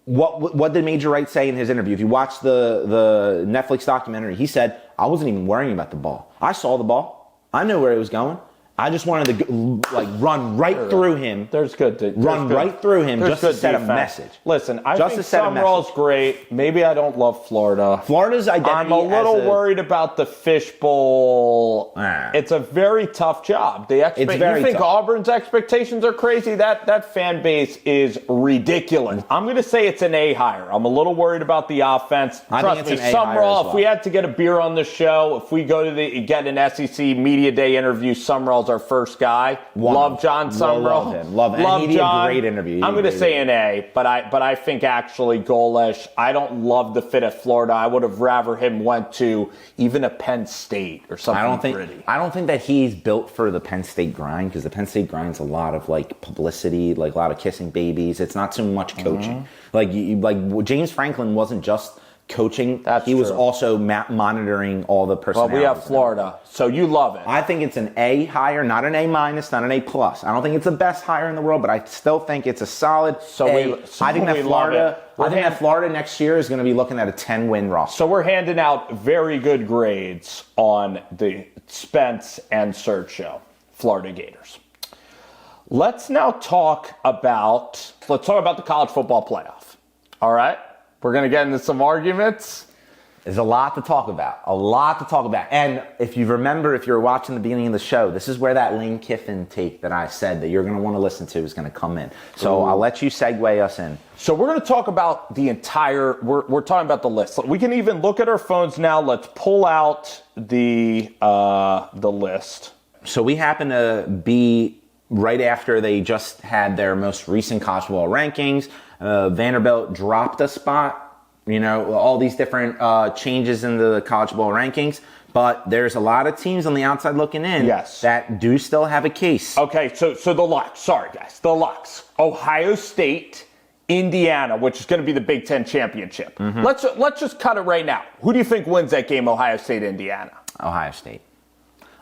what did Major Wright say in his interview? If you watch the Netflix documentary, he said, I wasn't even worrying about the ball. I saw the ball. I knew where it was going. I just wanted to run right through him. Right through him just to set a message. Listen, I think Summerall's great. Maybe I don't love Florida. Florida's identity. I'm a little worried about the fishbowl. It's a very tough job. You think Auburn's expectations are crazy? That fan base is ridiculous. I'm going to say it's an A hire. I'm a little worried about the offense. Trust me, Summerall, if we had to get a beer on the show, if we go to get an SEC Media Day interview, Summerall's our first guy. Love John Summerall. Love him. And he did a great interview. I'm going to say an A, but I think actually Golesh, I don't love the fit at Florida. I would have rather him went to even a Penn State or something pretty. I don't think that he's built for the Penn State grind because the Penn State grind's a lot of like publicity, like a lot of kissing babies. It's not so much coaching. Like James Franklin wasn't just coaching. He was also monitoring all the personalities. Well, we have Florida, so you love it. I think it's an A hire, not an A minus, not an A plus. I don't think it's the best hire in the world, but I still think it's a solid A. I think that Florida next year is going to be looking at a 10-win roster. So we're handing out very good grades on the Spence and Serg Show, Florida Gators. Let's now talk about the college football playoff. All right? We're going to get into some arguments. There's a lot to talk about. And if you remember, if you're watching the beginning of the show, this is where that Lane Kiffin take that I said that you're going to want to listen to is going to come in. So I'll let you segue us in. So we're going to talk about the entire, we're talking about the list. We can even look at our phones now. Let's pull out the list. So we happen to be right after they just had their most recent college football rankings. Vanderbilt dropped a spot, all these different changes in the college football rankings. But there's a lot of teams on the outside looking in that do still have a case. Okay, so the locks. Sorry, guys. The locks. Ohio State, Indiana, which is going to be the Big Ten championship. Mm-hmm. Let's just cut it right now. Who do you think wins that game, Ohio State, Indiana? Ohio State.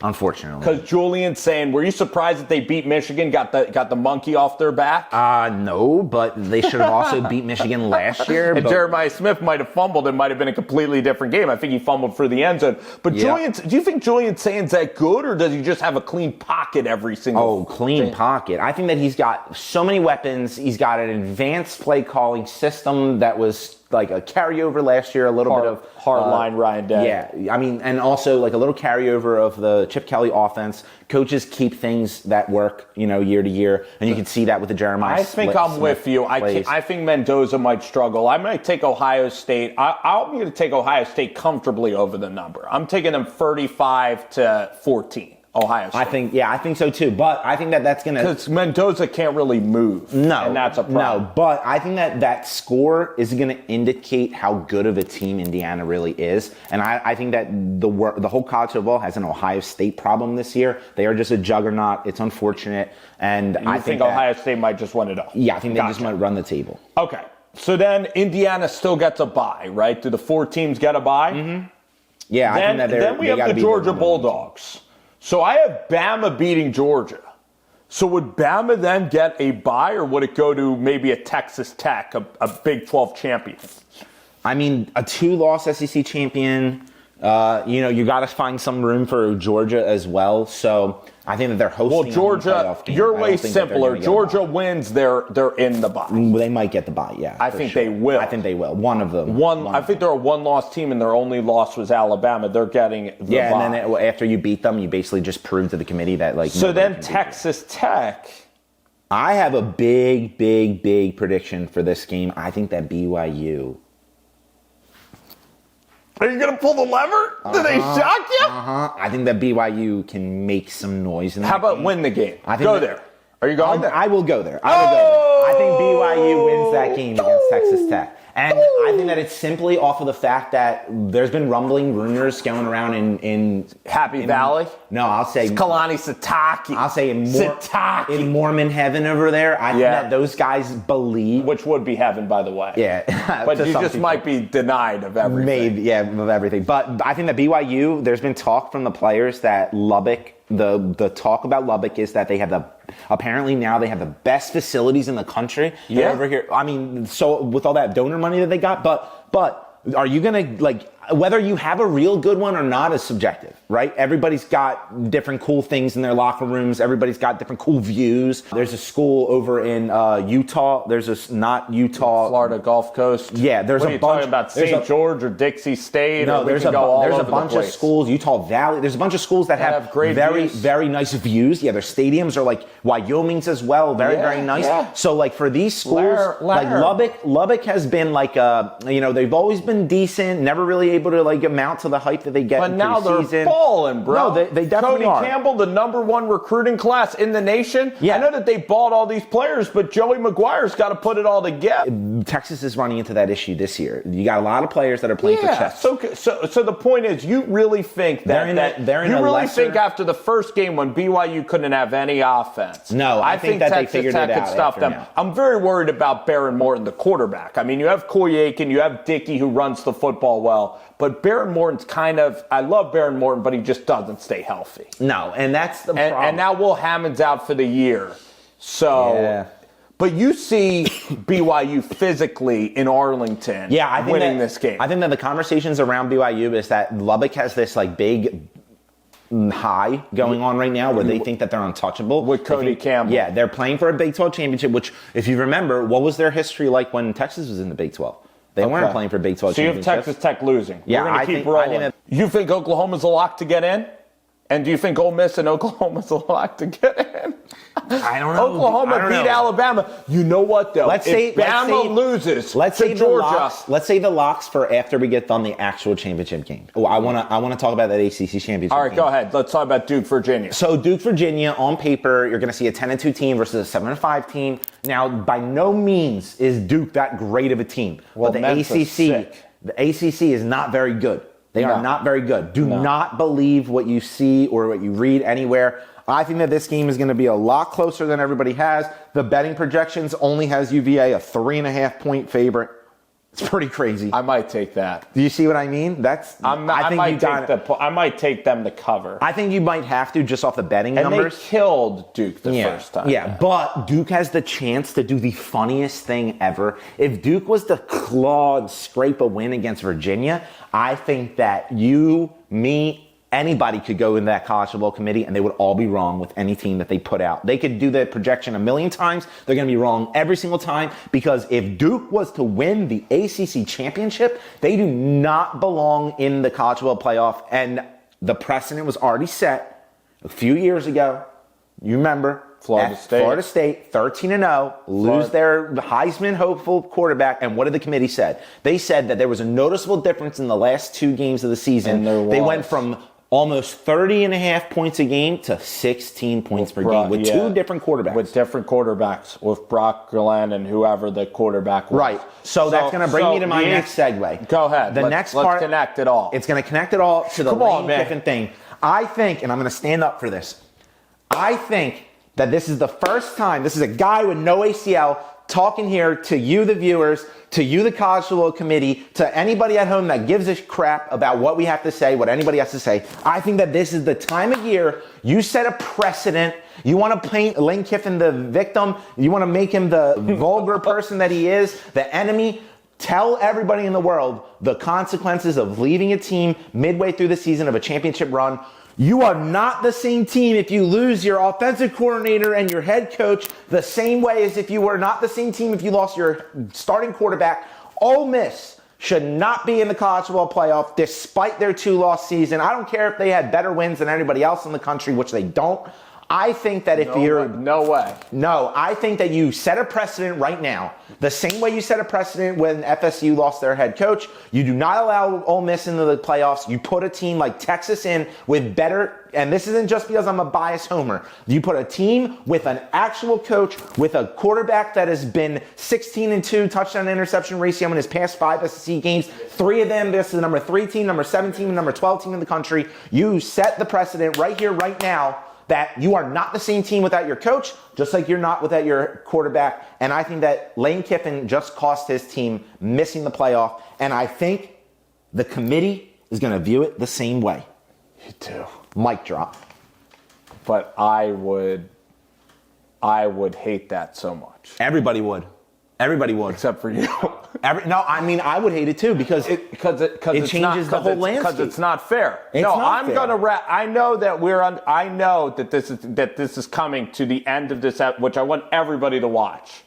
Unfortunately. Because Julian's saying, were you surprised that they beat Michigan, got the monkey off their back? No, but they should have also beat Michigan last year. And Jeremiah Smith might have fumbled. It might have been a completely different game. I think he fumbled for the end zone. But do you think Julian Sain's that good, or does he just have a clean pocket every single clean pocket. I think that he's got so many weapons. He's got an advanced play calling system that was like a carryover last year, a little bit of hardline Ryan Day. Yeah, I mean, and also like a little carryover of the Chip Kelly offense. Coaches keep things that work, year to year, and you can see that with the Jeremiah. I think I'm with you. I think Mendoza might struggle. I might take Ohio State. I'm going to take Ohio State comfortably over the number. I'm taking them 35-14. Ohio State. I think so too. But I think that's going to... Because Mendoza can't really move. No. And that's a problem. No, but I think that score is going to indicate how good of a team Indiana really is. And I think that the whole college football has an Ohio State problem this year. They are just a juggernaut. It's unfortunate. And I think Ohio State might just win it all. Yeah, I think they just might run the table. Okay. So then Indiana still gets a bye, right? Do the 4 teams get a bye? Mm-hmm. Yeah, I think that then we have the Georgia Bulldogs. So I have Bama beating Georgia. So would Bama then get a bye, or would it go to maybe a Texas Tech, a Big 12 champion? I mean, a 2-loss SEC champion, you got to find some room for Georgia as well. So I think that they're hosting. Well, Georgia, you're way simpler. Georgia wins, they're in the bye. They might get the bye, yeah. I think they will. I think they will. One of them. I think they're a 1-loss team, and their only loss was Alabama. They're getting the bye. And then after you beat them, you basically just prove to the committee that So then Texas Tech. I have a big, big, big prediction for this game. I think that BYU. Are you going to pull the lever? Did they shock you? I think that BYU can make some noise in that How about game. win the game? Go there. Are you going there? I will go there. I think BYU wins that game against Texas Tech. And I think that it's simply off of the fact that there's been rumbling rumors going around in Happy Valley? No, I'll say Kalani Sitake. I'll say in Mormon heaven over there. I think that those guys believe. Which would be heaven, by the way. Yeah. But you just might be denied of everything. Maybe, of everything. But I think that BYU, there's been talk from the players that Lubbock, the talk about Lubbock is that they have apparently now they have the best facilities in the country. Yeah. Over here. I mean, so with all that donor money that they got, but are you going to, whether you have a real good one or not is subjective, right? Everybody's got different cool things in their locker rooms. Everybody's got different cool views. There's a school over in Utah. There's Florida Gulf Coast. Yeah, there's what are you talking about? St. George or Dixie State? No, there's a bunch of schools. Utah Valley. There's a bunch of schools that have great very, views. very nice views. Yeah, their stadiums are like Wyoming's as well. Very, very nice. Yeah. So for these schools, Lubbock has been they've always been decent. Never really able to amount to the hype that they get. But now they're balling, bro. No, they definitely are. Cody Campbell, the #1 recruiting class in the nation. Yeah. I know that they bought all these players, but Joey McGuire's got to put it all together. Texas is running into that issue this year. You got a lot of players that are playing for chess. So the point is, you really think think after the first game when BYU couldn't have any offense? No, I think that Texas they figured Tech it out could stuff them. now. I'm very worried about Baron Morton, the quarterback. I mean, you have Coy Aiken, you have Dickey who runs the football well. But Baron Morton's I love Baron Morton, but he just doesn't stay healthy. No, and that's the problem. And now Will Hammond's out for the year. So, but you see BYU physically in Arlington winning this game. I think that the conversations around BYU is that Lubbock has this big high going on right now where they think that they're untouchable. With Cody Campbell. Yeah, they're playing for a Big 12 championship, which, if you remember, what was their history like when Texas was in the Big 12? They weren't playing for Big 12 championships. So you have Texas Tech losing. Yeah, we're going to keep rolling. You think Oklahoma's a lock to get in? And do you think Ole Miss and Oklahoma's a lock to get in? I don't know. Oklahoma beat Alabama. You know what, though? If Bama loses to Georgia. Let's say the locks for after we get done the actual championship game. Oh, I want to talk about that ACC championship All right, game. go ahead. Let's talk about Duke, Virginia. So Duke, Virginia, on paper, you're going to see a 10-2 team versus a 7-5 team. Now, by no means is Duke that great of a team. Well, but the ACC is not very good. They are not very good. Do not believe what you see or what you read anywhere. I think that this game is going to be a lot closer than everybody has. The betting projections only has UVA a 3.5-point favorite. It's pretty crazy. I might take that. Do you see what I mean? I might take them to cover. I think you might have to just off the betting numbers. And they killed Duke the first time. Yeah, but Duke has the chance to do the funniest thing ever. If Duke was to claw and scrape a win against Virginia, I think that you, me, Anybody could go into that college football committee and they would all be wrong with any team that they put out. They could do the projection a million times. They're going to be wrong every single time, because if Duke was to win the ACC championship, they do not belong in the college football playoff. And the precedent was already set a few years ago. You remember Florida State, 13-0, lose their Heisman hopeful quarterback. And what did the committee said? They said that there was a noticeable difference in the last 2 games of the season. They went from almost 30.5 points a game to 16 points per game with 2 different quarterbacks. With different quarterbacks, with Brock Glenn and whoever the quarterback was. Right. So that's going to bring me to my next segue. Go ahead. Let's connect it all. It's going to connect it all to the Lane Kiffin thing. I think, and I'm going to stand up for this, I think that this is the first time, this is a guy with no ACL talking here to you, the viewers, to you, the college football committee, to anybody at home that gives a crap about what we have to say, what anybody has to say. I think that this is the time of year you set a precedent. You want to paint Lane Kiffin the victim. You want to make him the vulgar person that he is, the enemy. Tell everybody in the world the consequences of leaving a team midway through the season of a championship run. You are not the same team if you lose your offensive coordinator and your head coach, the same way as if you were not the same team if you lost your starting quarterback. Ole Miss should not be in the college football playoff despite their 2-loss season. I don't care if they had better wins than anybody else in the country, which they don't. I think that if you're... No way. No, I think that you set a precedent right now. The same way you set a precedent when FSU lost their head coach. You do not allow Ole Miss into the playoffs. You put a team like Texas in with better... And this isn't just because I'm a biased homer. You put a team with an actual coach, with a quarterback that has been 16-2 touchdown interception ratio in his past 5 SEC games. 3 of them, this is the number 3 team, number 7 team, and number 12 team in the country. You set the precedent right here, right now, that you are not the same team without your coach, just like you're not without your quarterback. And I think that Lane Kiffin just cost his team missing the playoff. And I think the committee is going to view it the same way. You do. Mic drop. But I would hate that so much. Everybody would. Everybody would. Except for you. I would hate it too, because it changes the whole landscape. Because it's not fair. I know that this is coming to the end of this, which I want everybody to watch.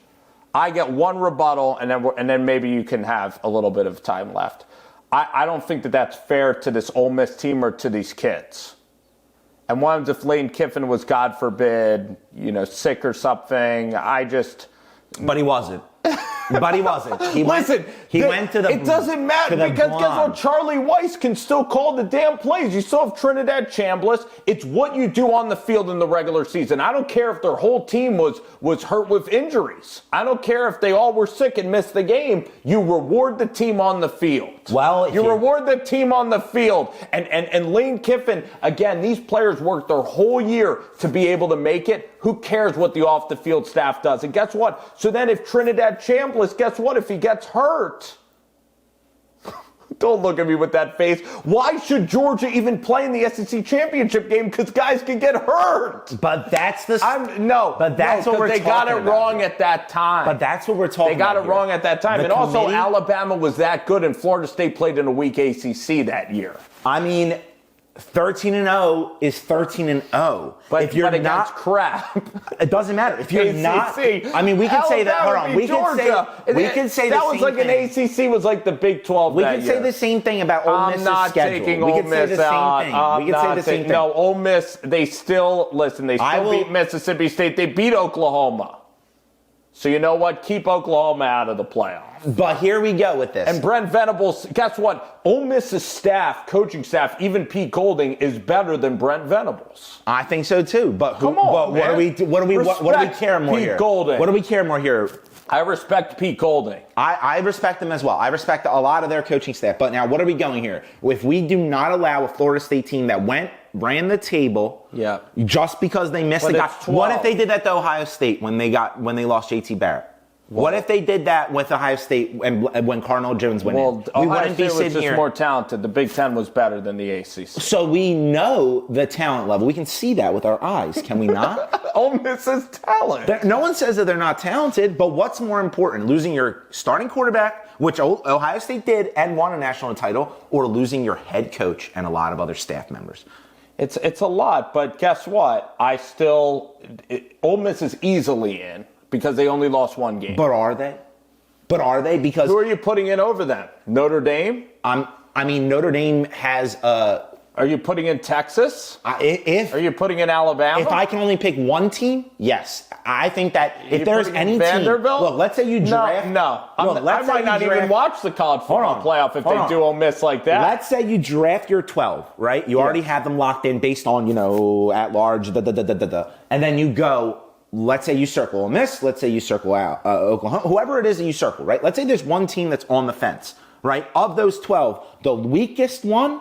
I get one rebuttal, and then maybe you can have a little bit of time left. I don't think that that's fair to this Ole Miss team or to these kids. And one, if Lane Kiffin was, God forbid, sick or something, But he wasn't. He went to the... It doesn't matter, because guess what? Charlie Weiss can still call the damn plays. You still have Trinidad Chambliss. It's what you do on the field in the regular season. I don't care if their whole team was hurt with injuries. I don't care if they all were sick and missed the game. You reward the team on the field. Well, you reward the team on the field. And Lane Kiffin, again, these players worked their whole year to be able to make it. Who cares what the off-the-field staff does? And guess what? So then if Trinidad Chambliss, guess what? If he gets hurt, don't look at me with that face. Why should Georgia even play in the SEC championship game? Because guys can get hurt. But that's the... But that's what we're talking about. They got it wrong at that time. But that's what we're talking about. They got it wrong at that time. And also, Alabama was that good, and Florida State played in a weak ACC that year. 13-0 is 13-0. But if you're not crap, it doesn't matter. If you're ACC, not, we can say that. Hold on, we can say that was like thing. An ACC was like the Big 12. We can say the same thing about Ole Miss's schedule. Taking Ole Miss out. We can say the same thing. No, Ole Miss. They still beat Mississippi State. They beat Oklahoma. So you know what? Keep Oklahoma out of the playoffs. But here we go with this. And Brent Venables, guess what? Ole Miss's staff, coaching staff, even Pete Golding is better than Brent Venables. I think so too. But come on, what do we care more here? Golding. What do we care more here? I respect Pete Golding. I respect them as well. I respect a lot of their coaching staff. But now, what are we going here? If we do not allow a Florida State team that ran the table, just because they missed the guy. What if they did that to Ohio State when they lost J.T. Barrett? What if they did that with Ohio State when Cardinal Jones went in? We wouldn't be sitting here. Was just more talented. The Big Ten was better than the ACC. So we know the talent level. We can see that with our eyes, can we not? Ole Miss is talent. No one says that they're not talented, but what's more important, losing your starting quarterback which Ohio State did and won a national title, or losing your head coach and a lot of other staff members? It's a lot, but guess what? Ole Miss is easily in because they only lost one game. But are they? Because who are you putting in over them? Notre Dame? Notre Dame has Are you putting in Texas? Are you putting in Alabama? If I can only pick one team, yes. I think that if there's any Vanderbilt? team, look, let's say you draft. I might not even watch the college football playoff if they do Ole Miss like that. Let's say you draft your 12, right? You already have them locked in based on at large, and then you go. Let's say you circle Ole Miss. Let's say you circle out Oklahoma. Whoever it is that you circle, right? Let's say there's one team that's on the fence, right? Of those 12, the weakest one.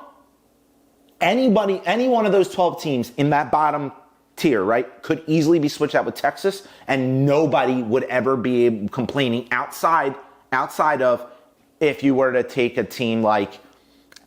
Any one of those 12 teams in that bottom tier, right, could easily be switched out with Texas, and nobody would ever be complaining outside of if you were to take a team like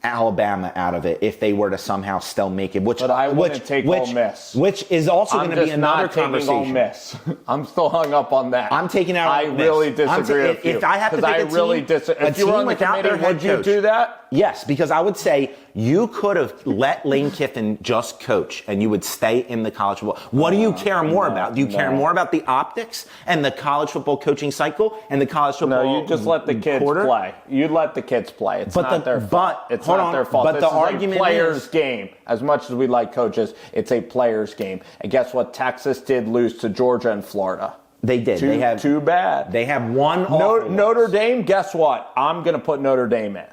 Alabama out of it, if they were to somehow still make it. But I wouldn't take Ole Miss. Which is also going to be another conversation. Ole Miss. I'm still hung up on that. I'm taking out I Ole Miss. really disagree with you. If I have to pick a team, if you were on the committee, would you do that? Yes, because I would say you could have let Lane Kiffin just coach and you would stay in the college football. What do you care more about? Do you care more about the optics and the college football coaching cycle and the college football No, you just let the kids play. You let the kids play. It's not their fault. It's not their fault. But this the argument is a player's game. As much as we like coaches, it's a player's game. And guess what? Texas did lose to Georgia and Florida. They did. Too bad. They have one. Notre Dame, guess what? I'm going to put Notre Dame in.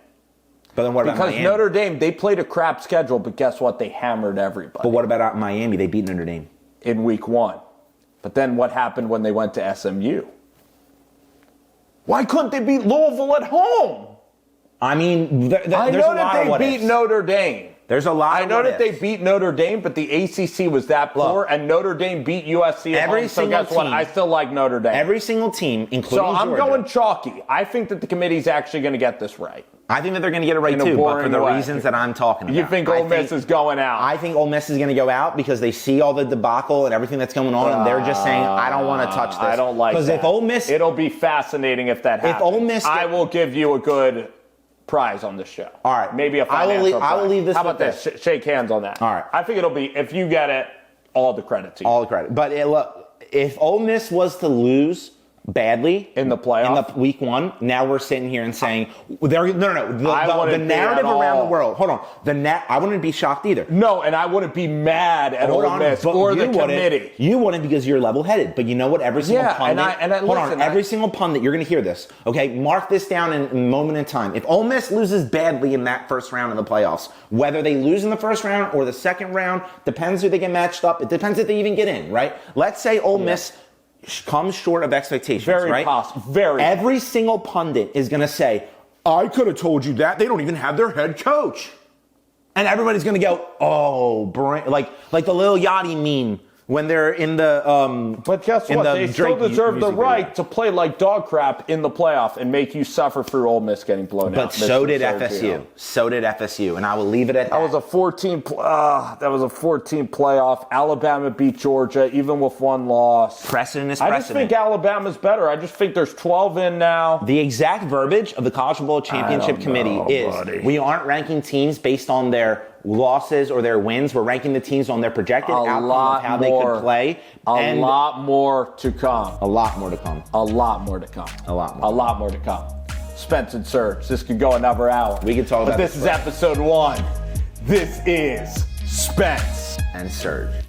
But then what about Miami? Because Notre Dame, they played a crap schedule, but guess what? They hammered everybody. But what about Miami? They beat Notre Dame. In week 1. But then what happened when they went to SMU? Why couldn't they beat Louisville at home? I mean, there's a lot of I know that they beat Notre Dame. There's a lot. I know that they beat Notre Dame, but the ACC was that poor, and Notre Dame beat USC at home. So guess what? I still like Notre Dame. Every single team, including Georgia. So I'm going chalky. I think that the committee's actually going to get this right. I think that they're going to get it right too, but for the reasons that I'm talking about. You think Ole Miss is going out? I think Ole Miss is going to go out because they see all the debacle and everything that's going on, and they're just saying, I don't want to touch this. I don't like that. Because if Ole Miss... It'll be fascinating if that happens. If Ole Miss... I will give you a good prize on this show. All right. Maybe a financial prize. I will leave this How about this? Shake hands on that. All right. I think it'll be, if you get it, all the credit to you. All the credit. But look, if Ole Miss was to lose badly in the playoff, in the week 1, now we're sitting here and saying the narrative around the world. Hold on, I wouldn't be shocked either. No, and I wouldn't be mad at Ole Miss or the committee. You wouldn't because you're level-headed. But you know what? Every single pundit. Every single pundit. You're going to hear this. Okay, mark this down in a moment in time. If Ole Miss loses badly in that first round of the playoffs, whether they lose in the first round or the second round, depends who they get matched up. It depends if they even get in. Right? Let's say Ole Miss comes short of expectations, very possible. Every single pundit is going to say, I could have told you that. They don't even have their head coach. And everybody's going to go, like the Lil Yachty meme when they're in the but guess what? They still deserve the right to play like dog crap in the playoff and make you suffer through Ole Miss getting blown out. But so did FSU. So did FSU, and I will leave it at that. That was a 14 playoff. Alabama beat Georgia, even with one loss. Precedent is precedent. I just think Alabama's better. I just think there's 12 in now. The exact verbiage of the College Football Championship Committee is we aren't ranking teams based on their losses or their wins. We're ranking the teams on their projected outcome of how they could play. A lot more to come. A lot more to come. A lot more to come. A lot more. A lot more to come. Spence and Serg. This could go another hour. We could talk about this. But this is episode 1. This is Spence and Serg.